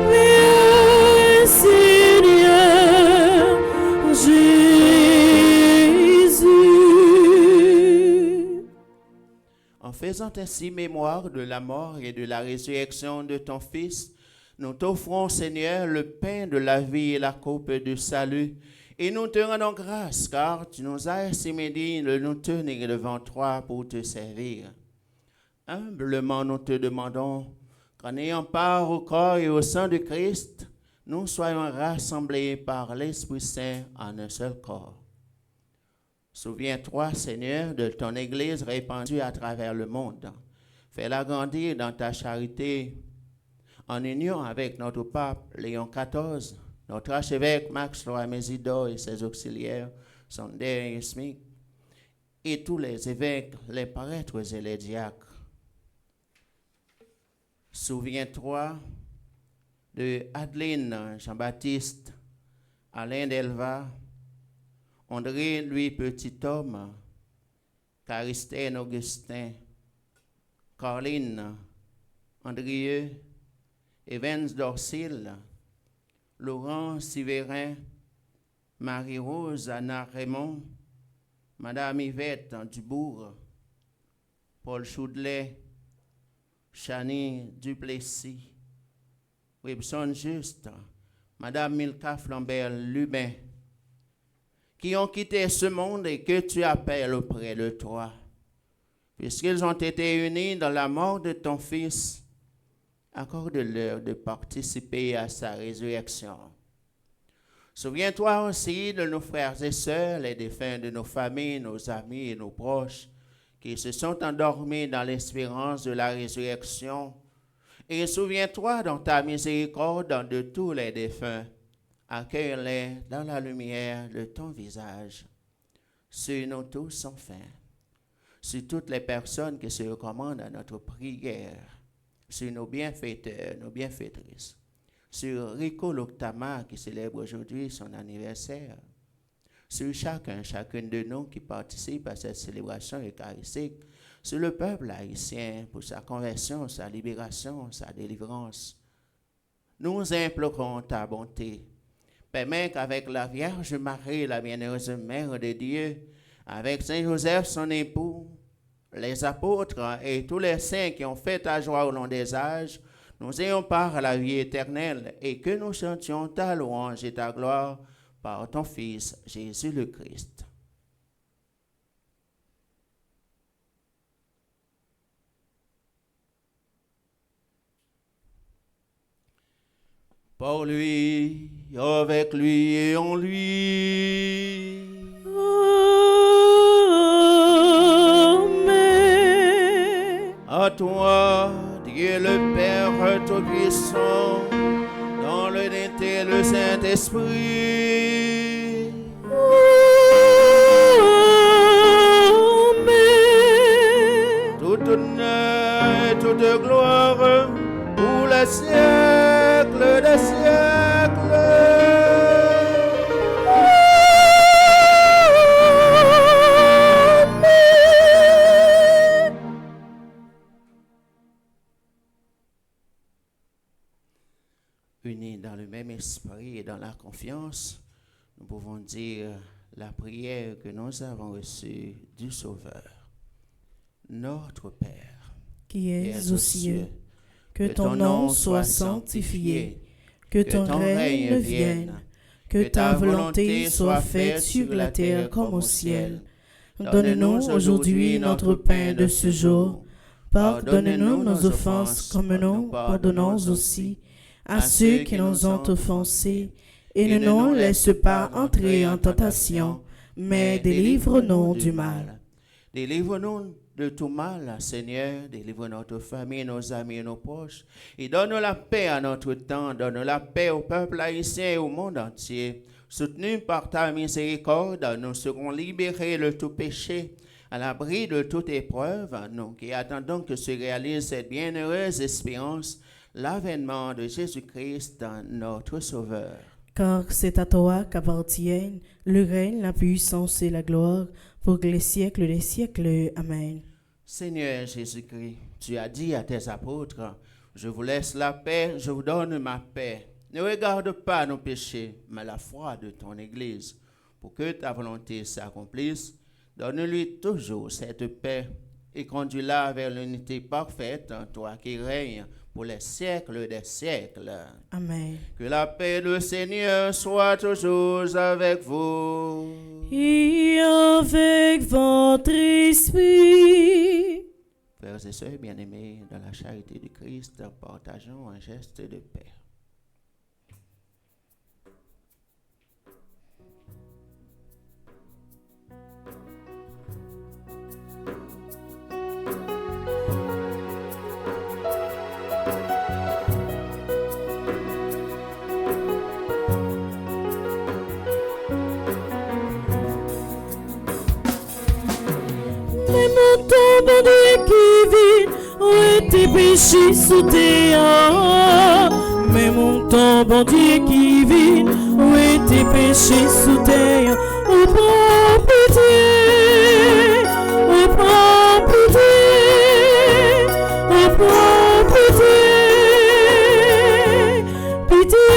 mais Seigneur Jésus. En faisant ainsi mémoire de la mort et de la résurrection de ton Fils, nous t'offrons, Seigneur, le pain de la vie et la coupe du salut. Et nous te rendons grâce, car tu nous as estimé dignes de nous tenir devant toi pour te servir. Humblement, nous te demandons qu'en ayant part au corps et au sang de Christ, nous soyons rassemblés par l'Esprit Saint en un seul corps. Souviens-toi, Seigneur, de ton Église répandue à travers le monde. Fais-la grandir dans ta charité, en union avec notre pape Léon XIV, notre archevêque Max Loamésidor et ses auxiliaires, Sander et Smith, et tous les évêques, les prêtres et les diacres. Souviens-toi de Adeline Jean-Baptiste, Alain Delva, André Louis Petit-Homme, Caristène Augustin, Caroline Andrieux, Evans Dorsil, Laurent Sivérin, Marie-Rose Anna Raymond, Madame Yvette Dubourg, Paul Choudelet, Chani Duplessis, Webson Juste, Madame Milka Flambert-Lubin, qui ont quitté ce monde et que tu appelles auprès de toi, puisqu'ils ont été unis dans la mort de ton Fils. Accorde-leur de participer à sa résurrection. Souviens-toi aussi de nos frères et sœurs, les défunts de nos familles, nos amis et nos proches, qui se sont endormis dans l'espérance de la résurrection. Et souviens-toi dans ta miséricorde de tous les défunts. Accueille-les dans la lumière de ton visage. Sur nous tous enfin, sur toutes les personnes qui se recommandent à notre prière, sur nos bienfaiteurs, nos bienfaitrices, sur Rico Loctama qui célèbre aujourd'hui son anniversaire, sur chacune de nous qui participe à cette célébration eucharistique, sur le peuple haïtien pour sa conversion, sa libération, sa délivrance. Nous implorons ta bonté. Permets qu'avec la Vierge Marie, la bienheureuse Mère de Dieu, avec Saint Joseph, son époux, les apôtres et tous les saints qui ont fait ta joie au long des âges, nous ayons part à la vie éternelle et que nous chantions ta louange et ta gloire par ton Fils, Jésus le Christ. Par lui, avec lui et en lui. Amen. À toi, Dieu le Père Tout-Puissant, dans l'unité le Saint-Esprit. Amen. Tout honneur et toute gloire pour les siècles des siècles. Unis dans le même esprit et dans la confiance, nous pouvons dire la prière que nous avons reçue du Sauveur. Notre Père, Qui es aux cieux, que ton nom soit sanctifié, que ton règne vienne, que ta volonté soit faite sur la terre comme au ciel. Donne-nous aujourd'hui notre pain de ce jour. Pardonne-nous nos offenses comme nous pardonnons aussi à ceux qui nous ont offensés. Et ne nous laisse pas entrer en tentation, mais délivre-nous du mal. Délivre-nous de tout mal, Seigneur. Délivre notre famille, nos amis et nos proches. Et donne la paix à notre temps. Donne la paix au peuple haïtien et au monde entier. Soutenus par ta miséricorde, nous serons libérés de tout péché, à l'abri de toute épreuve, nous qui attendons que se réalise cette bienheureuse espérance, l'avènement de Jésus-Christ, notre Sauveur. Car c'est à toi qu'appartiennent le règne, la puissance et la gloire pour les siècles des siècles. Amen. Seigneur Jésus-Christ, tu as dit à tes apôtres, je vous laisse la paix, je vous donne ma paix. Ne regarde pas nos péchés, mais la foi de ton Église. Pour que ta volonté s'accomplisse, donne-lui toujours cette paix et conduis-la vers l'unité parfaite, toi qui règnes pour les siècles des siècles. Amen. Que la paix du Seigneur soit toujours avec vous. Et avec votre esprit. Frères et sœurs bien-aimés, dans la charité du Christ, partageons un geste de paix. Bon Dieu qui vit, où est tes péchés sous tes hanches? Mais mon temps, bon Dieu qui vit, où est tes péchés sous tes hanches? Oh, prends pitié, oh, prends pitié, oh, prends pitié, pitié.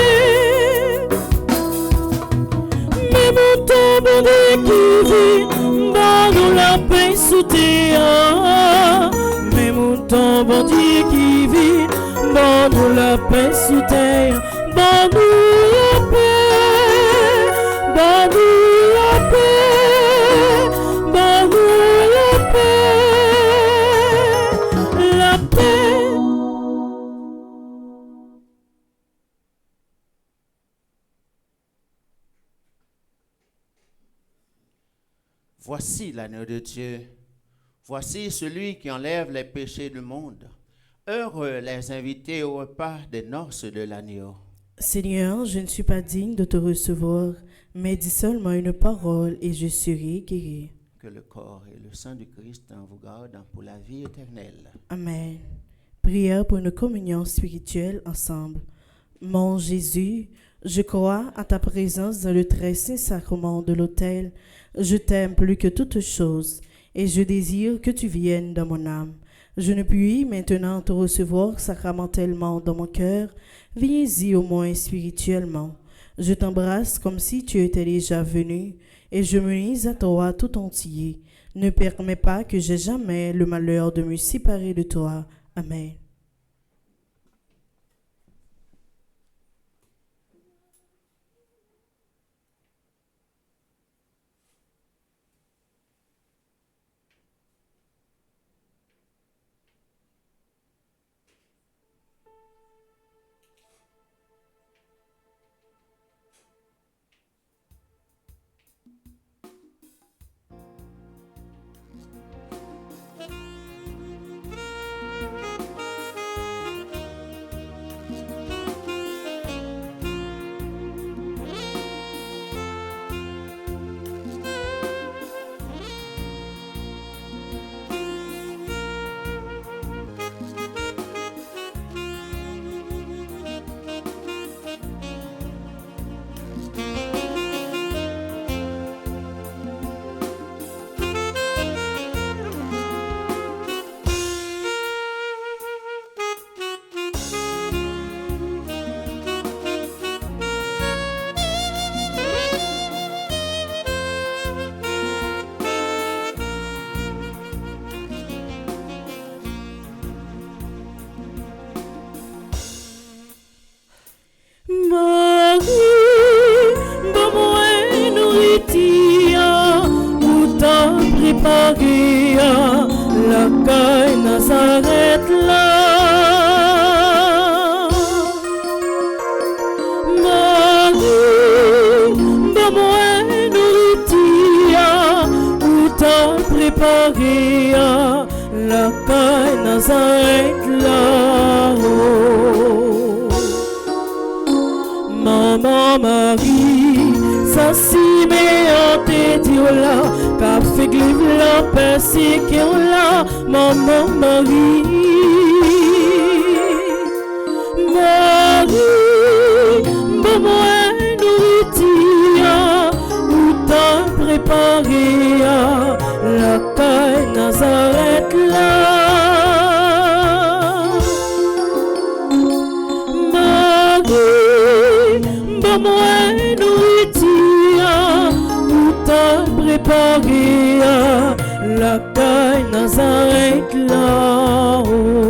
Mais mon temps, bon Dieu qui vit, donne la paix sous tes hanches. Mais mon temps, bon Dieu qui vit, donne la paix sous tes hanches. Donne-nous la paix, donne-nous la paix, donne-nous la paix. Voici l'agneau de Dieu. Voici celui qui enlève les péchés du monde. Heureux les invités au repas des noces de l'agneau. Seigneur, je ne suis pas digne de te recevoir, mais dis seulement une parole et je serai guéri. Que le corps et le sang du Christ vous gardent pour la vie éternelle. Amen. Prière pour une communion spirituelle ensemble. Mon Jésus, je crois à ta présence dans le très saint sacrement de l'autel. Je t'aime plus que toute chose et je désire que tu viennes dans mon âme. Je ne puis maintenant te recevoir sacramentellement dans mon cœur. Viens-y au moins spirituellement. Je t'embrasse comme si tu étais déjà venu et je me lis à toi tout entier. Ne permets pas que j'aie jamais le malheur de me séparer de toi. Amen. Maria, la caille Nazareth là. Marie, donne-moi nourriture, ou t'en préparé la caille Nazareth là-haut. Maman Marie, ça s'y met en tête là, qu'a fait glaive la persécution là, Maman Marie. Marie, bon-moi nourriture, ou t'as préparé la caille Nazareth là. Marie, bon-moi nourriture, ou t'as préparé la caille Nazareth là-haut.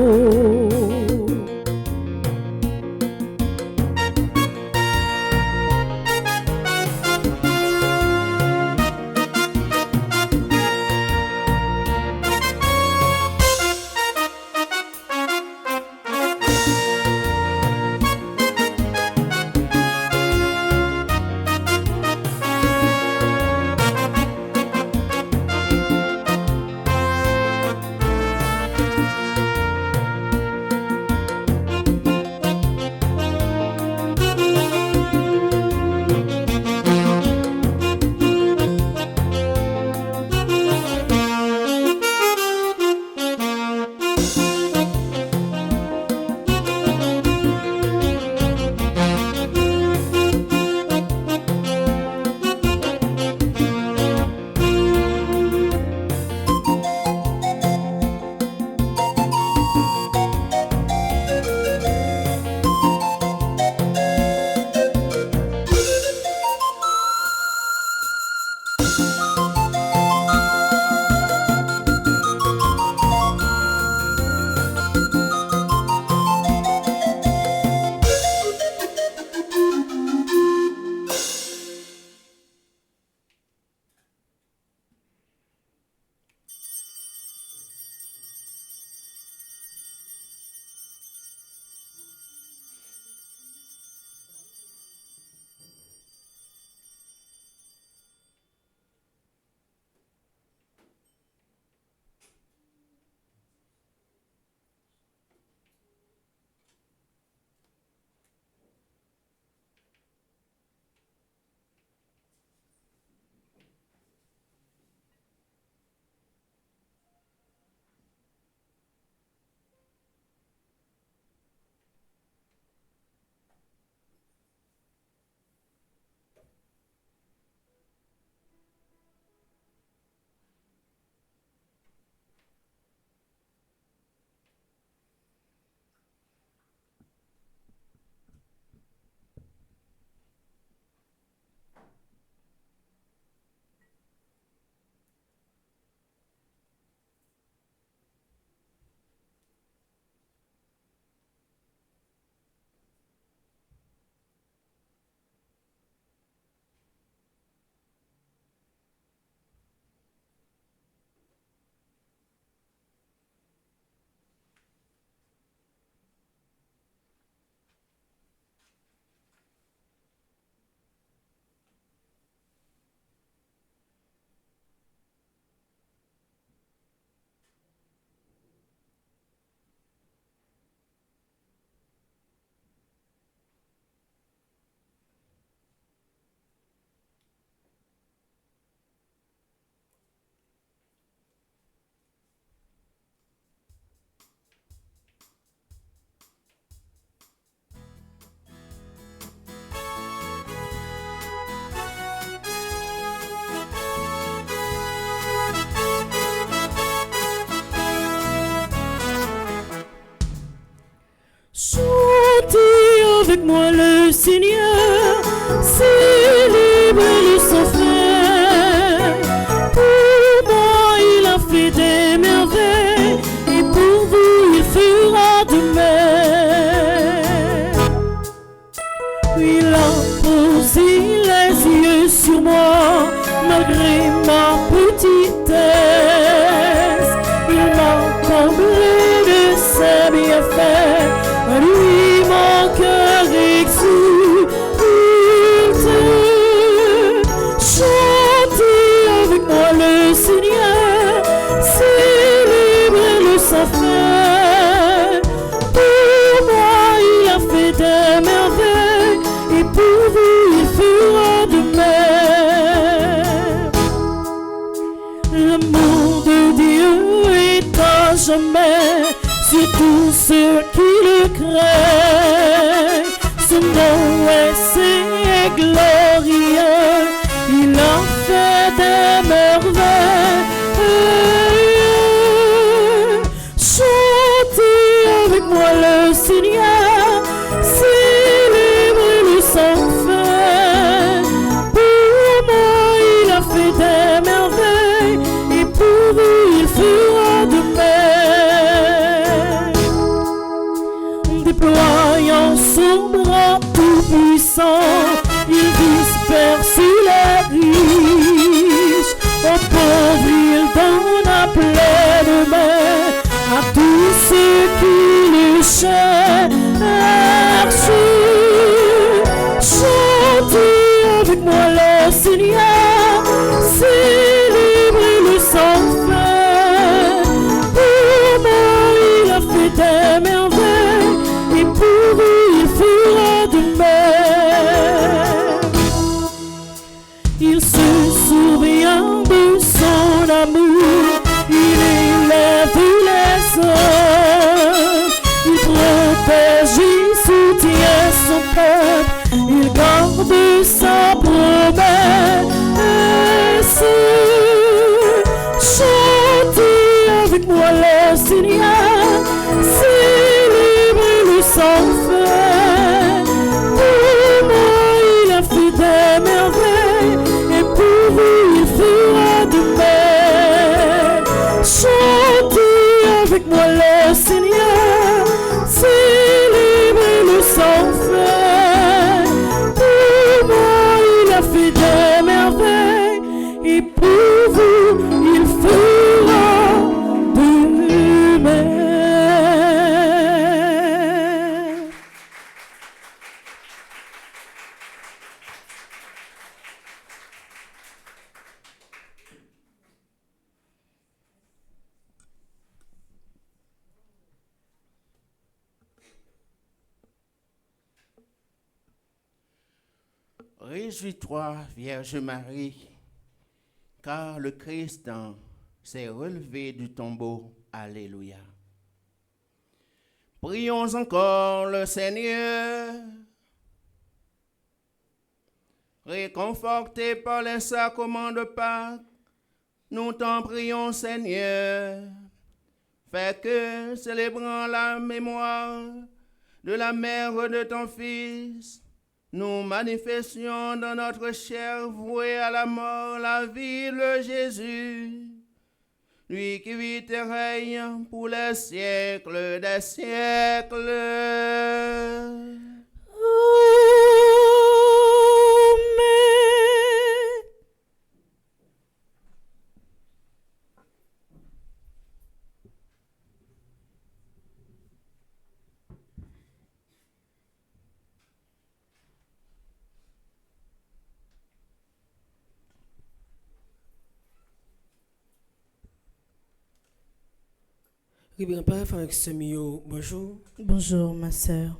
avec moi le Seigneur, célèbre le son frère. Pour moi il a fait des merveilles, et pour vous il fera de même. Il a posé les yeux sur moi, malgré ma petitesse. Il m'a comblé de ses bienfaits, à lui mon cœur exulte. L'amour de Dieu est à jamais sur tous ceux qui le craignent. Son nom est si glorieux, il en fait des merveilles. Chantez avec moi le Seigneur, célébrez le sans fin. Pour moi il a fait des merveilles, et pour vous il fera de même. Déployant son bras tout puissant, il disperse les riches, aux pauvres il donne à pleine main, à tous ceux qui le cherchent. Chantez avec moi le Seigneur, célébrez le sans fin. Pour moi il a fait des merveilles, et pour vous il fera de même. Il se souvient de son amour, il élève les hommes, il protège, il soutient son peuple, il garde sa promesse. Chantez avec moi le Seigneur, célébrez le sans fin. Pour moi il a fait des merveilles, et pour vous il fera de même. Chantez avec moi le Seigneur, célébrez le sans fin. Pour moi il a fait des merveilles, et pour vous il fera de même. Réjouis-toi, Vierge Marie, car le Christ s'est relevé du tombeau. Alléluia. Prions encore le Seigneur. Réconfortés par les sacrements de Pâques, nous t'en prions, Seigneur. Fais que, célébrant la mémoire de la mère de ton Fils, nous manifestions dans notre chair vouée à la mort la vie de Jésus, lui qui vit et règne pour les siècles des siècles. Révérend Père Franck Semio, bonjour. Bonjour ma sœur.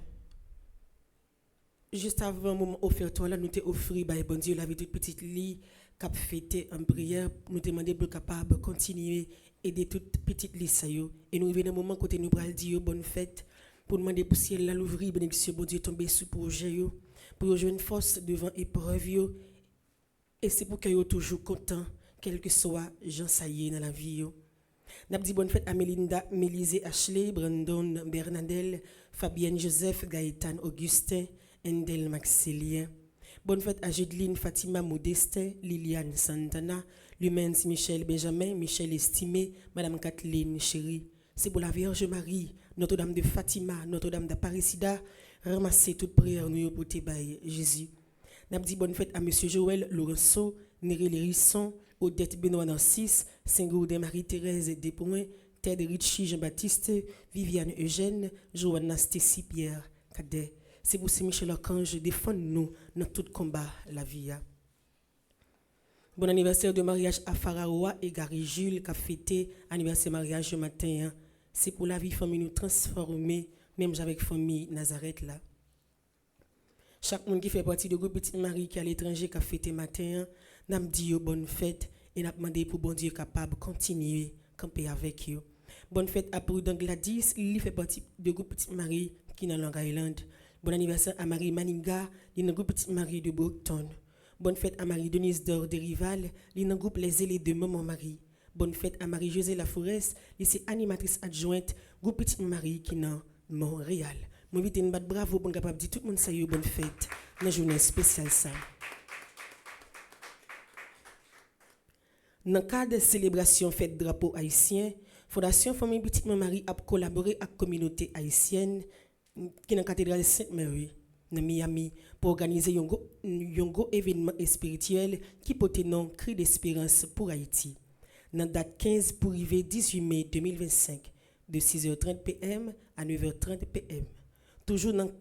Juste avant le moment offert, toi là, nous t'ai offert, bah, bon Dieu, la vie toute petite lit, cap fêté en prière, nous te demander pour capable de continuer aider toute petite lit ça yo. Et nous arrivons dans le moment côté nous pral dire bonne fête, pour demander pour ciel là l'ouvrir, bénédiction, bon Dieu, tomber sous projet yo, pour jouer une force devant épreuve yo. Et c'est pour que yo toujours content, quel que soit Jean Saillé dans la vie yo. N'a dit bonne fête à Melinda, Mélisée, Ashley, Brandon, Bernadelle, Fabienne, Joseph, Gaëtan, Augustin, Endel, Maxilien. Bonne fête à Judeline, Fatima, Modestin, Liliane, Santana, Lumens, Michel, Benjamin, Michel Estimé, Madame Kathleen, chérie. C'est pour la Vierge Marie, Notre-Dame de Fatima, Notre-Dame d'Apparecida, ramasser toute prière nous pour Jésus. N'a dit bonne fête à Monsieur Joël, Laurenceau, Néré Lérisson, Odette Benoît Narcisse, Saint-Gaudin Marie-Thérèse Despoints, Ted Ritchie Jean-Baptiste, Viviane Eugène, Joanna Stécie Pierre Cadet. C'est pour Saint-Michel Archange, défendre-nous dans tout combat la vie. Bon anniversaire de mariage à Pharaoa et Gary Jules qui a fêté anniversaire mariage ce matin. C'est pour la vie famille nous transformer, même avec famille Nazareth là. Chaque monde qui fait partie du groupe Petite Marie qui est à l'étranger qui a fêté matin, n'a dit bonne fête Et n'a demandé pour bon Dieu capable de continuer à camper avec eux. Bonne fête à Prudent Gladys, il fait partie du groupe Petite Marie qui est dans Long Island. Bon anniversaire à Marie Maninga, il est dans le groupe Petite Marie de Brockton. Bonne fête à Marie Denise Dor de Rival, il est dans le groupe Les Ailés de Maman Marie. Bonne fête à Marie-Josée Laforest, elle est animatrice adjointe groupe Petite Marie qui est dans Montréal. Je vous invite à bravo pour capable de dire tout le monde ça y est bonne fête dans la journée spéciale ça. Dans le cadre de la célébration fête drapeau haïtien, Fondation Famille Petite Marie a collaboré avec la communauté haïtienne qui est dans la cathédrale Sainte-Marie dans Miami pour organiser un gros événement spirituel qui porte le nom Cri d'espérance pour Haïti. Dans la date 15 pour arriver 18 mai 2025, de 6h30 p.m. à 9h30 p.m. Toujours dans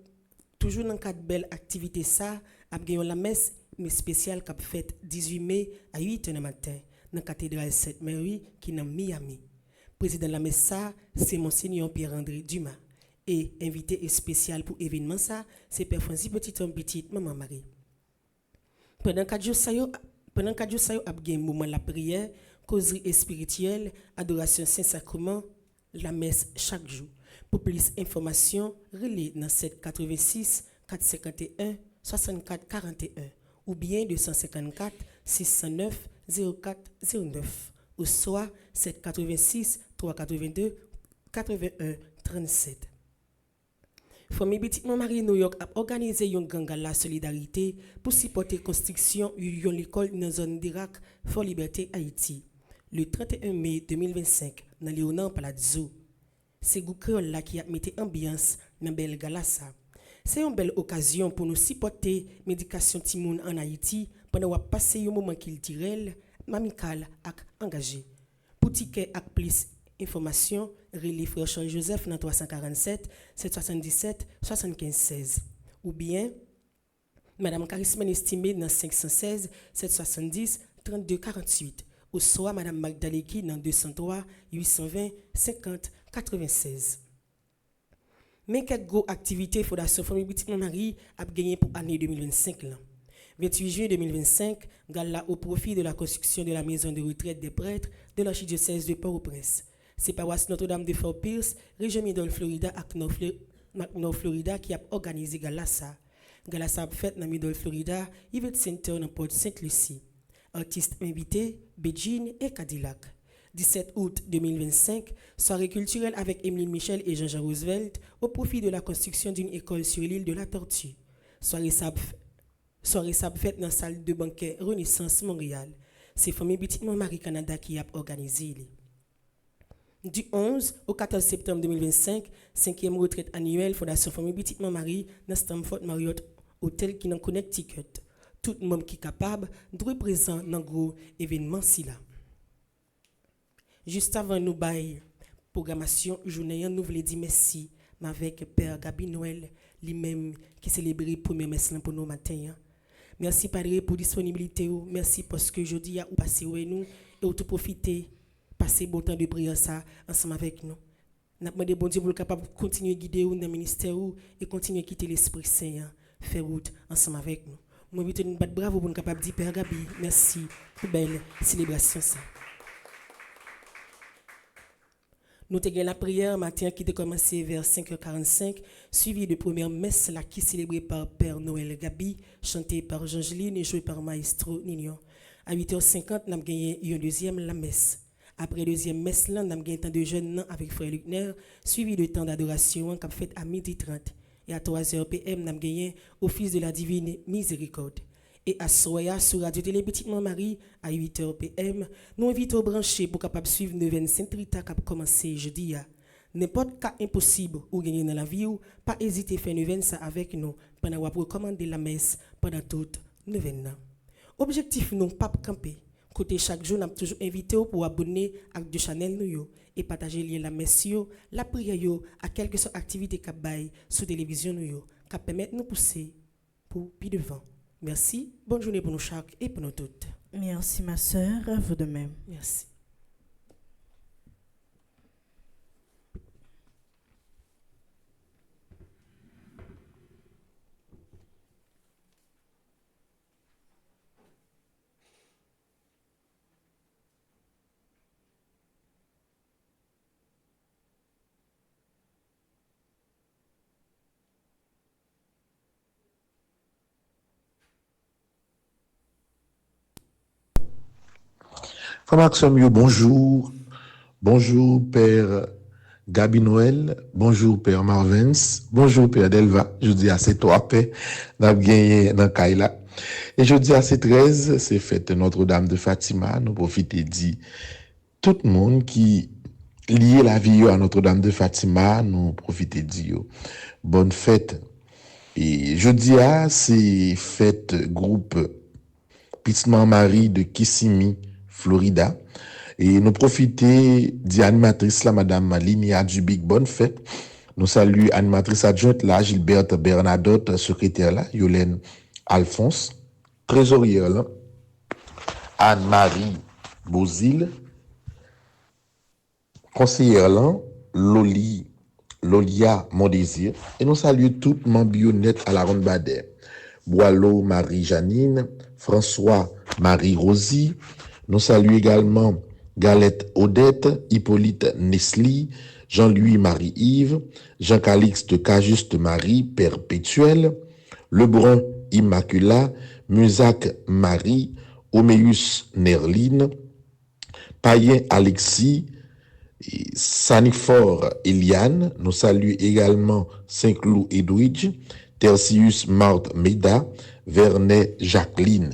le cadre de belle activité, ça, a gagné la messe spéciale qui a faite 18 mai à 8h du matin dans la cathédrale Sainte-Marie qui est dans Miami. Président de la messe, ça, c'est Monseigneur Pierre-André Dumas. Et invité spécial pour l'événement, ça, c'est Père Francis Petit Homme Petite Maman Marie. Pendant 4 jours, ça y a un moment de la prière, causerie spirituelle, adoration Saint-Sacrement, la messe chaque jour. Pour plus d'informations, relais dans 786 451 64 41 ou bien 254 609 0409 ou soit 786 382 81 37. Famille Petite Marie New York a organisé un gang à la solidarité pour supporter la construction d'une école dans la zone d'Irak for Liberté Haïti le 31 mai 2025 dans Léonan Palazzo. C'est groupe créole là qui a mis ambiance dans belle galassa. C'est une belle occasion pour nous supporter médication timoun en Haïti pendant qu'on passe un moment culturel, amical et engagé. Pour ticket et plus information, relais Frère Charles Joseph dans 347 777 75 16 ou bien Madame Charisme estimée dans 516 770 32 48 ou soit Madame Magdaleki dans 203 820 50 96. Mais quelques grosses activités Fondation Famille Petite Marie a gagné pour l'année 2025. 28 juillet 2025, gala au profit de la construction de la maison de retraite des prêtres de l'archidiocèse de Port-au-Prince. C'est paroisse Notre-Dame de Fort Pierce, région Middle Florida et North Florida qui a organisé gala ça. Gala ça a fait dans Middle Florida, Event Center dans Port Saint-Lucie. Artistes invités, Beijing et Cadillac. 17 août 2025, soirée culturelle avec Emeline Michel et Jean-Jean Roosevelt au profit de la construction d'une école sur l'île de la Tortue. Soirée sab faite dans la salle de banquet Renaissance Montréal. C'est Famille Petite Marie Canada qui a organisé. Du 11 au 14 septembre 2025, 5e retraite annuelle Fondation Famille Petite Marie dans Stamford Marriott Hotel qui est dans Connecticut. Tout le monde qui est capable doit être présent dans le gros événement là. Juste avant nous bailler programmation journée, nous voulons dire merci avec Père Gabi Noël, lui-même qui célébrait premier messe pour nous matin. Merci Padre pour disponibilité, merci parce que jeudi a passé avec nous et tout profiter passer bon temps de prière ça ensemble avec nous. N'a demandé bon Dieu pour capable continuer guider dans le ministère et continuer à quitter l'Esprit Saint, faire route ensemble avec nous. Moi invite nous battre bravo pour nous capable dire Père Gabi, merci pour belle célébration ça. Nous avons la prière matin qui a commencé vers 5h45, suivi de première messe là, qui est célébrée par Père Noël Gabi, chantée par Jean-Geline et jouée par Maestro Nignon. À 8h50, nous avons gagné une deuxième la messe. Après la deuxième messe, nous avons gagné un temps de jeûne avec Frère Luckner, suivi de temps d'adoration qui a fait à 12h30. Et à 3h p.m., nous avons gagné Office de la Divine Miséricorde. Et à Soya, sur Radio Télé Petite Marie, à 8h p.m., nous invitons brancher pour capable suivre une neuvaine Saint-Rita qui a commencé jeudi. N'importe cas impossible ou gagner dans la vie, pas hésiter à faire une neuvaine ça avec nous pendant qu'on recommander la messe pendant toute neuvaine. Objectif nous pas camper. Côté chaque jour, nous avons toujours invité pour abonner à deux channels nous et partager la messe, la prière à quelque sorte activité qui bail sur télévision nous qui permettre nous pousser pour plus devant. Merci, bonne journée pour nous chaque et pour nous toutes. Merci ma sœur, à vous de même. Merci. Frère Maxime, bonjour. Bonjour, Père Gabi Noël. Bonjour, Père Marvens. Bonjour, Père Delva. Je dis à ces trois pères, n'a gagné dans Kaila. Et je dis à ces 13, c'est fête Notre-Dame de Fatima. Nous profitons dit tout le monde qui lié la vie à Notre-Dame de Fatima, nous profitons dit bonne fête. Et je dis à c'est fête groupe Pisman Marie de Kissimmee, Florida. Et nous profiter d'animatrice la Madame Linia Dubik, bonne fête. Nous saluons animatrice adjointe là, Gilberte Bernadotte, secrétaire là, Yolène Alphonse, trésorière là, Anne-Marie Bozil, conseillère là, Lolia Mondésir. Et nous saluons tout Mambionnet à la Ronde Bader. Boileau Marie-Janine, François Marie-Rosie. Nous saluons également Galette Odette, Hippolyte Nesli, Jean-Louis Marie-Yves, Jean-Calixte Cajuste Marie Perpétuel, Lebrun Immacula, Musac Marie, Oméus Nerline, Payen Alexis, Sanifor Eliane. Nous saluons également Saint-Cloud Edwidge, Tertius Marthe Meda, Vernet Jacqueline.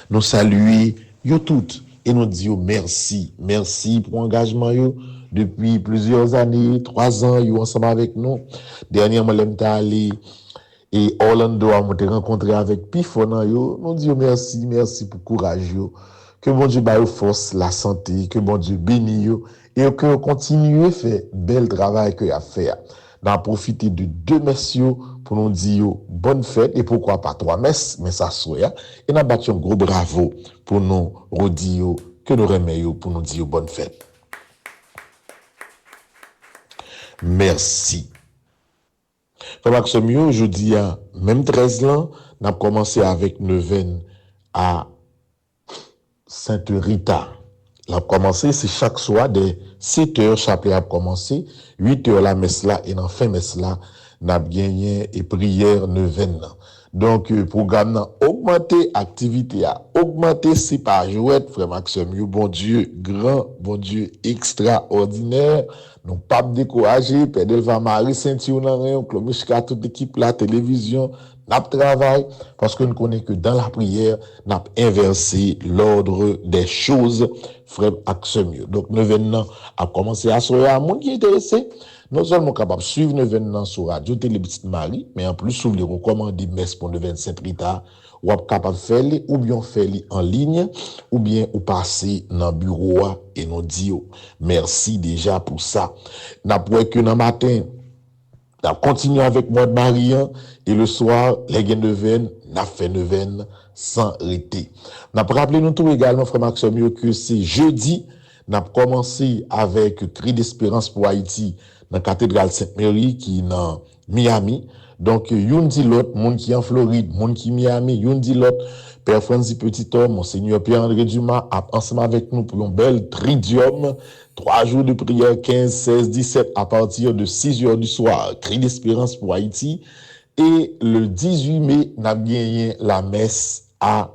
Nous saluons yo toutes et nous disons merci pour l'engagement yo depuis plusieurs années, 3 ans yo ensemble avec nous. Dernièrement l'aime allé et Orlando a monté rencontré avec Pifon yo. Nous disons merci pour courage yo. Que bon Dieu baille force, la santé, que bon Dieu bénisse yo et que continue faire bel travail que y a fait. D'en profiter de 2 messieurs pour nous dire bonne fête et pourquoi pas 3 messes, mais ça soit. Et nous battu un gros bravo pour nous redire que nous remercions pour nous dire bonne fête. Merci. Frère Maxime, je dis même 13 ans, nous avons commencé avec neuvaine à Sainte Rita. La commencé, c'est chaque soir, dès 7h, chapelet a commencé, 8h la messe là, et dans fin messe là, n'a gagné et prière neuvaine. Donc, programme a augmenté, activité a augmenté, c'est pas jouet, frère Maxime, bon Dieu, grand, bon Dieu, extraordinaire, non pas décourager, Père Delva Marie, Saint-Yonan, Clomichka, toute l'équipe, la télévision, n'a travail, parce que nous connaissons que dans la prière, n'a inversé l'ordre des choses, frère Maxime. Donc, neuvaine a commencé à sourire à monde qui est intéressé, non seulement capable de suivre neuvaine sur Radio Télé Petite Marie, mais en plus, si vous voulez recommander messe pour neuvaine Sainte Rita, ou êtes capable de faire ou bien faire en ligne, ou bien ou passer dans le bureau et nous dire merci déjà pour ça. N'a pas que dans matin, n'a continué avec moi de Marie, et le soir, les neuvaine, n'a fait neuvaine sans arrêter. N'a pas rappelé nous tout également, frère Maxime, que c'est jeudi, n'a commencé avec Cri d'espérance pour Haïti, dans la cathédrale Sainte-Marie qui est dans Miami. Donc, yon dit l'autre, monde qui est en Floride, monde qui est Miami, yon dit l'autre, Père Franzi Petit-Homme, Monseigneur Pierre-André Dumas, ensemble avec nous pour un bel tridium, 3 jours de prière, 15, 16, 17, à partir de 6h du soir, Cri d'espérance pour Haïti. Et le 18 mai, nous avons gagné la messe à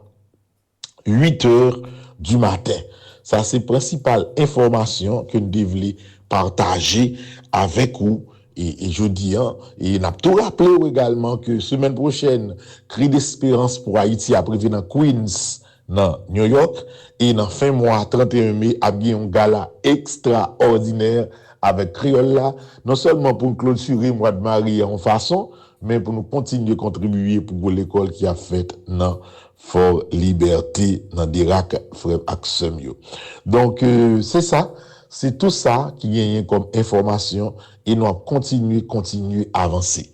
8h du matin. Ça, c'est la principale information que nous devons partager avec vous. Et je dis, et n'a tout rappelé également que semaine prochaine, Cri d'espérance pour Haïti a prévu dans Queens, dans New York, et dans fin mois, 31 mai, a bien un gala extraordinaire avec Créole là, non seulement pour clôturer le mois de Marie en façon, mais pour nous continuer à contribuer pour l'école qui a fait dans Fort Liberté, dans Dirac, frère Axemio. Donc, c'est ça. C'est tout ça qui gagne comme information et nous continuer à avancer.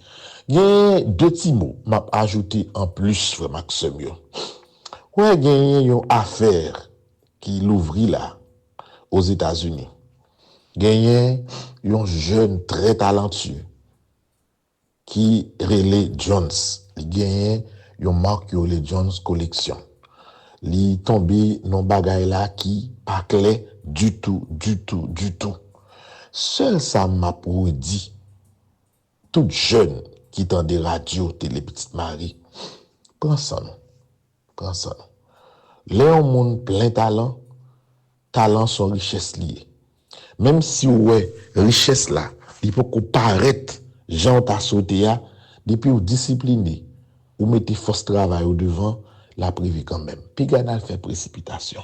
Il y a 2 petits mots m'a ajouté en plus, frère Maxime. Ouais, il y a une affaire qui l'ouvrit là, aux États-Unis. Il y a un jeune très talentueux qui relait Jones. Il y a une marque qui relait Jones Collection. Il est tombé dans bagay là qui pas clair du tout. Seul ça m'a pour dit, tout jeune qui tend des radios, télé Petite Marie, prends ça non. Léon monde plein talent, talent son richesse liée. Même si ouais richesse là, il faut qu'on paraître gens t'a sauté à depuis ou discipliné ou mettez force travail au devant la privé quand même. Puis ganal fait précipitation.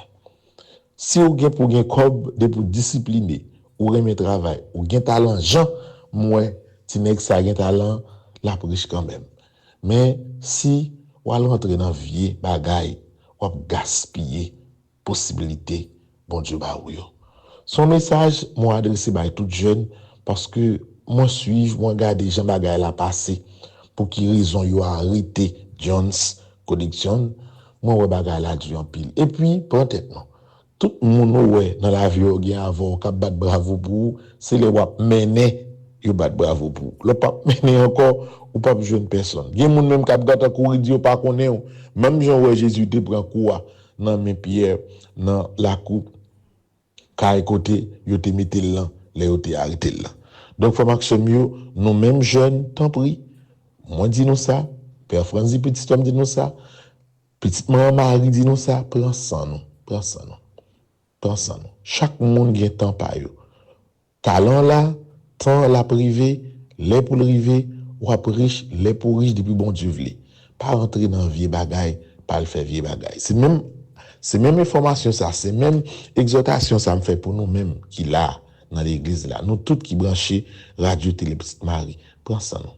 Si ou gen pour gen cob de pour discipliner ou remettre travail ou gen talent gens moi ti nèg ça gen talent la riche quand même. Mais si ou al rentrer dans vieux bagay ou gaspiller possibilité bon Dieu ba ou yo. Son message moi adressé by tout jeune parce que moi suivre moi garder Jean bagay la passé pour qui raison yo arrêté Jones Collection moi ouais bagay la du en pile et puis prends tête non tout monde ouais dans la vie yo gen avant cap bat bravo pour c'est les wap mener yo bat bravo pour le pas mener encore ou pas jeune personne gen moun même cap gata courir di yo pas connaît même Jean ouais Jésus te prend quoi dans mes pierre dans la coupe kay côté yo te mette là les yo te arrêté là donc faut maximum yo nous même jeunes tant pris moi dis nous ça père Franzi petit homme dit nous ça petite maman Marie dit nous ça prends ça nous chaque monde gen temps pa yo talent là temps la privé les pour le rivé ou après riche les pour riche depuis bon Dieu vle pas rentrer dans vieux bagaille pas le faire vieux bagaille c'est même information ça c'est même exhortation ça me fait pour nous même qui là dans l'église là nous toutes qui brancher radio télé petite Marie prends ça non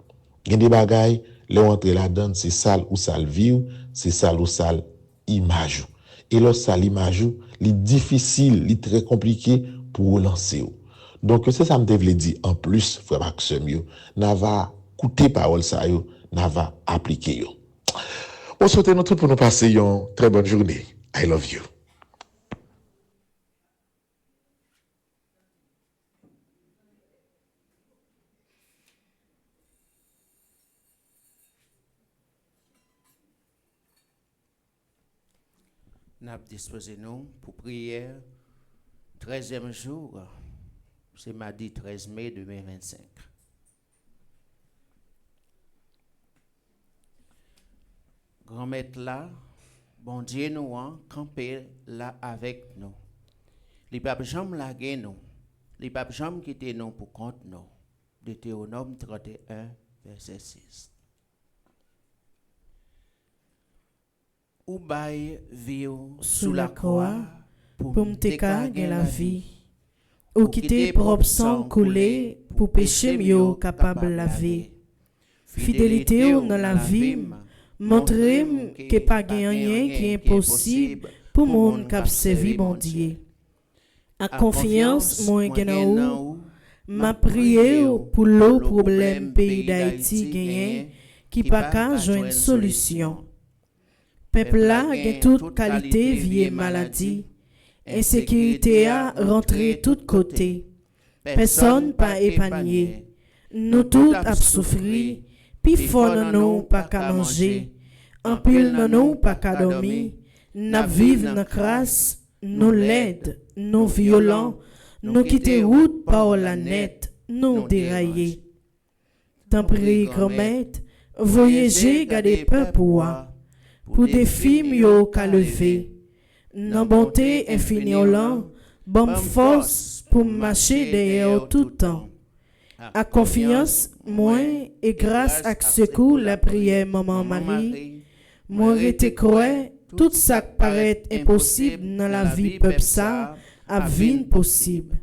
gen des bagaille les rentrer là-dedans c'est sale ou sale vie c'est sale ou sale image et le sale image li difficile li très compliqué pour relancer donc c'est ça me devait dire en plus frère Maxime yo n'a va écouter parole ça yo n'a va appliquer yo on souhaite nous tout pour nous passer une très bonne journée. I love you. Nous avons disposé nous pour prière 13e jour, c'est mardi 13 mai 2025. Grand maître là, bon Dieu nous a campé là avec nous. Les papes jamais lagué nous, les papes jamais quitté nous pour compte nous. Deutéronome 31, verset 6. Ou bail viu Sous la croix, pour m'te gagner la vie. Ou quitter propre sang coulé, pour péché mieux capable laver. Fidélité ou dans la vie, montrer que pas rien qui est impossible pour monde qui a servi bon Dieu. À confiance, moi ou m'a prié pour le problème pays d'Haïti gagné qui pas qu'à joindre solution. Peuple là a toute qualité vie maladie. Insécurité a rentré toutes côtés. Personne pas épargné. Nous tous a souffri. Puis fort nous pas qu'à manger. En pile nous pas qu'à dormir. N'a vivre dans grâce. Nous l'aide. Nous violents. Nous quitter route par la net. Nous dérailler. Tant prie grand-maître. Voyager garder peur pour pour des filles yo qu'à lever. Nan bonté infinie bonne force pour marcher derrière tout temps. À confiance, moi, et grâce à secours la prière maman Marie, moi rete croire tout ça qui paraît impossible dans la vie peuple ça, a vin possible.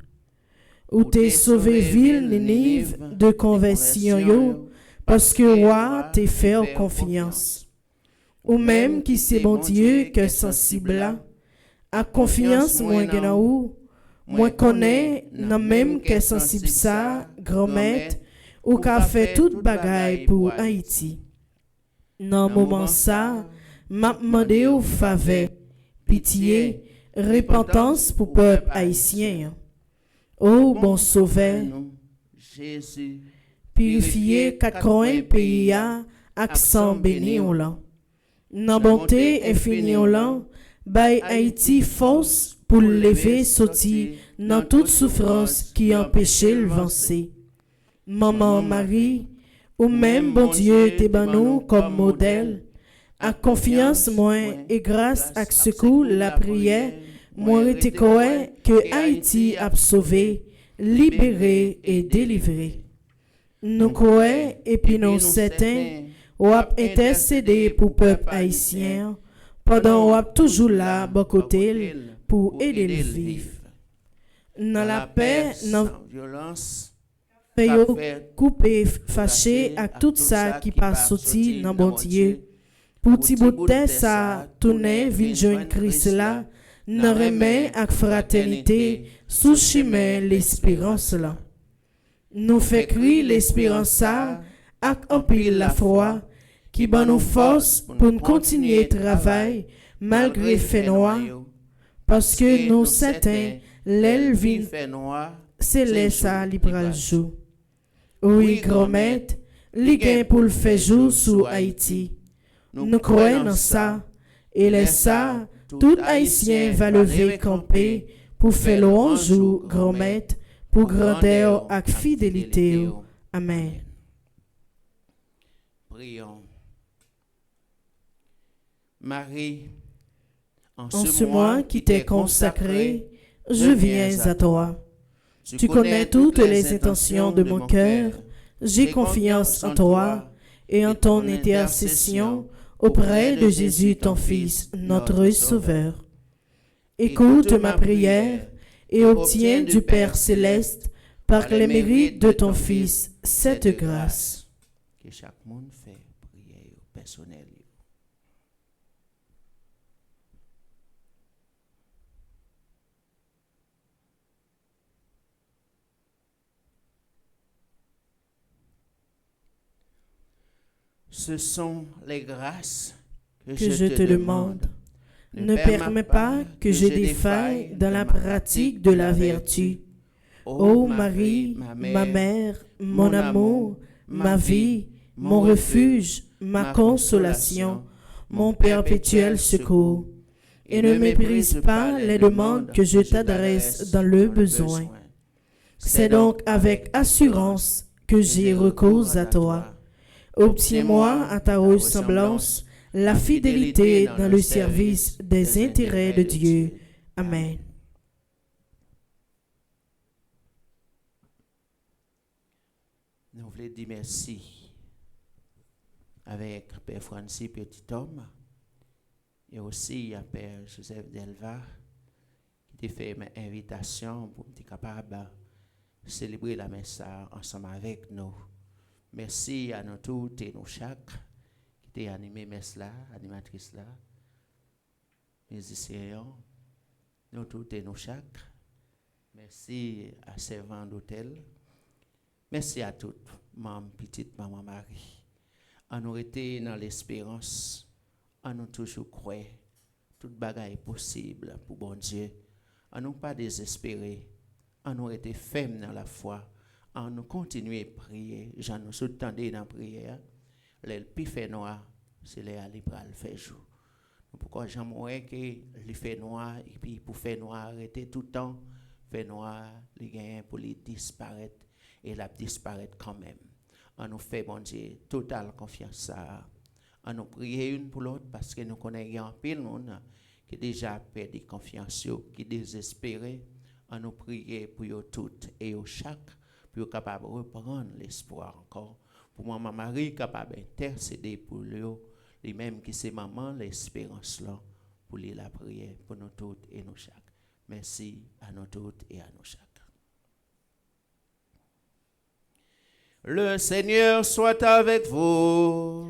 Ou t'es sauvé ville Ninive de conversion yo, parce que roi t'es fait confiance. Ou même qui c'est bon Dieu que sensible là, à confiance moi gena ou, moi connais nan même que sensible ça, grand-maître, ou qu'a fait toute bagaille pour Haïti. Nan moment ça, m'a demandé ou faveur, pitié, repentance pour peuple haïtien. Oh bon sauveur, Jésus, purifier quatre coins pays à accent béni on là. Nan bonté infinie on là, bay Haïti force pour lever sortir dans toute souffrance qui empêchait le avancer. Maman Marie, ou même bon Dieu te ban nous comme modèle, à confiance moi et grâce à secours la prière, moi rete koè que Haïti a sauvé, libéré et délivré. Nous koè et puis nous certains, ou ap intercédé pour peuple haïtien, pendant ou ap toujours là, bon côté, pour aider le vivre. Dans la paix, dans violence, payo coupé, fâché, avec tout ça qui passe sorti dans bon Dieu. Pour ti bout de ça, tourner, vin joindre Christ là, nan remè ak fraternité, sous chemin l'espérance là. Nous fait cri l'espérance ça, ak empile la foi, qui ban nous force pour nous continuer travail, malgré fait noir, parce que nous certains, l'aile vin, c'est laissa li pral jour. Oui, grand-mère, li gen pour le faire jour sous Haïti. Nous croyons dans ça, et les ça, tout Haïtien va lever camper pour faire louange jour, grand-mère, pour grandeur ak fidélité. Amen. Prions. Marie, en ce mois qui t'est consacré, je viens à toi. Tu connais toutes les intentions de mon cœur. J'ai confiance en toi et en ton intercession auprès de Jésus, ton Fils, notre Sauveur. Écoute ma prière et obtiens du Père céleste, par les mérites de ton Fils, cette grâce. Que chaque monde fait prière personnelle. Ce sont les grâces que je te demande. Ne permets pas que je défaille dans la pratique de la vertu. Ô Marie, ma mère, mon amour, ma vie, mon refuge, ma consolation, mon perpétuel secours. Et ne méprise pas les demandes que je t'adresse dans le besoin. C'est donc avec assurance que j'ai recours à toi. Obtiens-moi à ta ressemblance la fidélité dans le service des intérêts de Dieu. Amen. Nous voulons dire merci avec Père Francis Petit Homme et aussi à Père Joseph Delva qui t'a fait une invitation pour être capable de célébrer la messe ensemble avec nous. Merci à nous tous et nous chaque qui t'a animé messe là, animatrice là, musiciens, nous tous et nous chaque. Merci à servant d'hôtel. Merci à toutes, maman petite, maman Marie. On nous été dans l'espérance, on nous toujours croire, toute bagaille possible pour bon Dieu. On nous pas désespéré, on nous été ferme dans la foi. On nous continuer à prier, j'en nous soutenons dans la prière. Le plus fait noir, c'est les libéral fait jour. Pourquoi j'aimerais que les fait noir, et puis pour faire noir, arrêter tout le temps, fait noir, les gains pour les disparaître, et la disparaître quand même. On nous fait, bon Dieu, totale confiance à. On nous prier une pour l'autre parce que nous connaissons un pile monde qui déjà perdu confiance, qui désespéré. On nous prier pour eux toutes et eux chaque. Pour capable reprendre l'espoir encore. Pour maman Marie capable d'intercéder pour lui, lui-même qui c'est maman l'espérance là, pour lui la prière pour nous toutes et nous chaque. Merci à nous toutes et à nous chaque. Le Seigneur soit avec vous.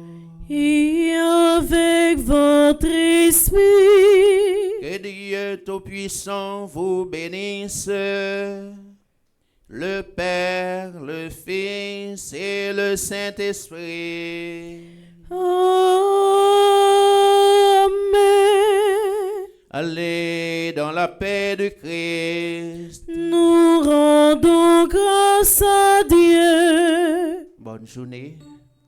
Et avec votre esprit. Que Dieu Tout-Puissant vous bénisse. Le Père, le Fils et le Saint-Esprit. Amen. Allez dans la paix du Christ. Nous rendons grâce à Dieu. Bonne journée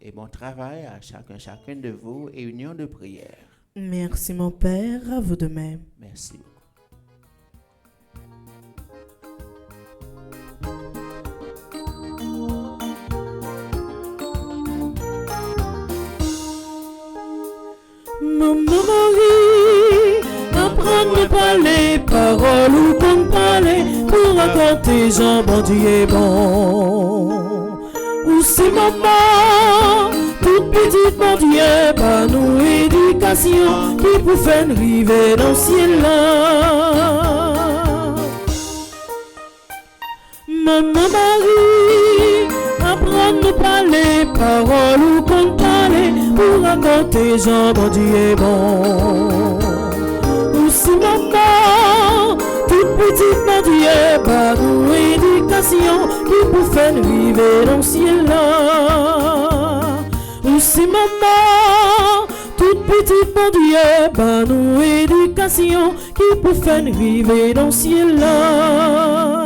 et bon travail à chacune de vous et union de prière. Merci mon Père, à vous de même. Merci beaucoup. Maman Marie, apprends-nous nous parler paroles ou qu'on parler pour raconter Jean bon Dieu est bon. Ou si maman, toute petite bon Dieu, par nous éducation qui pour faire arriver dans le ciel là. Maman Marie, apprends nous parler paroles ou qu'on parler pour raconter Jean bon Dieu est bon. Ou si maman, toute petite mon Dieu, par nous éducation qui pour faire vivre dans le ciel là. Ou si maman, toute petite mon Dieu, par nous éducation qui pour faire vivre dans le ciel là.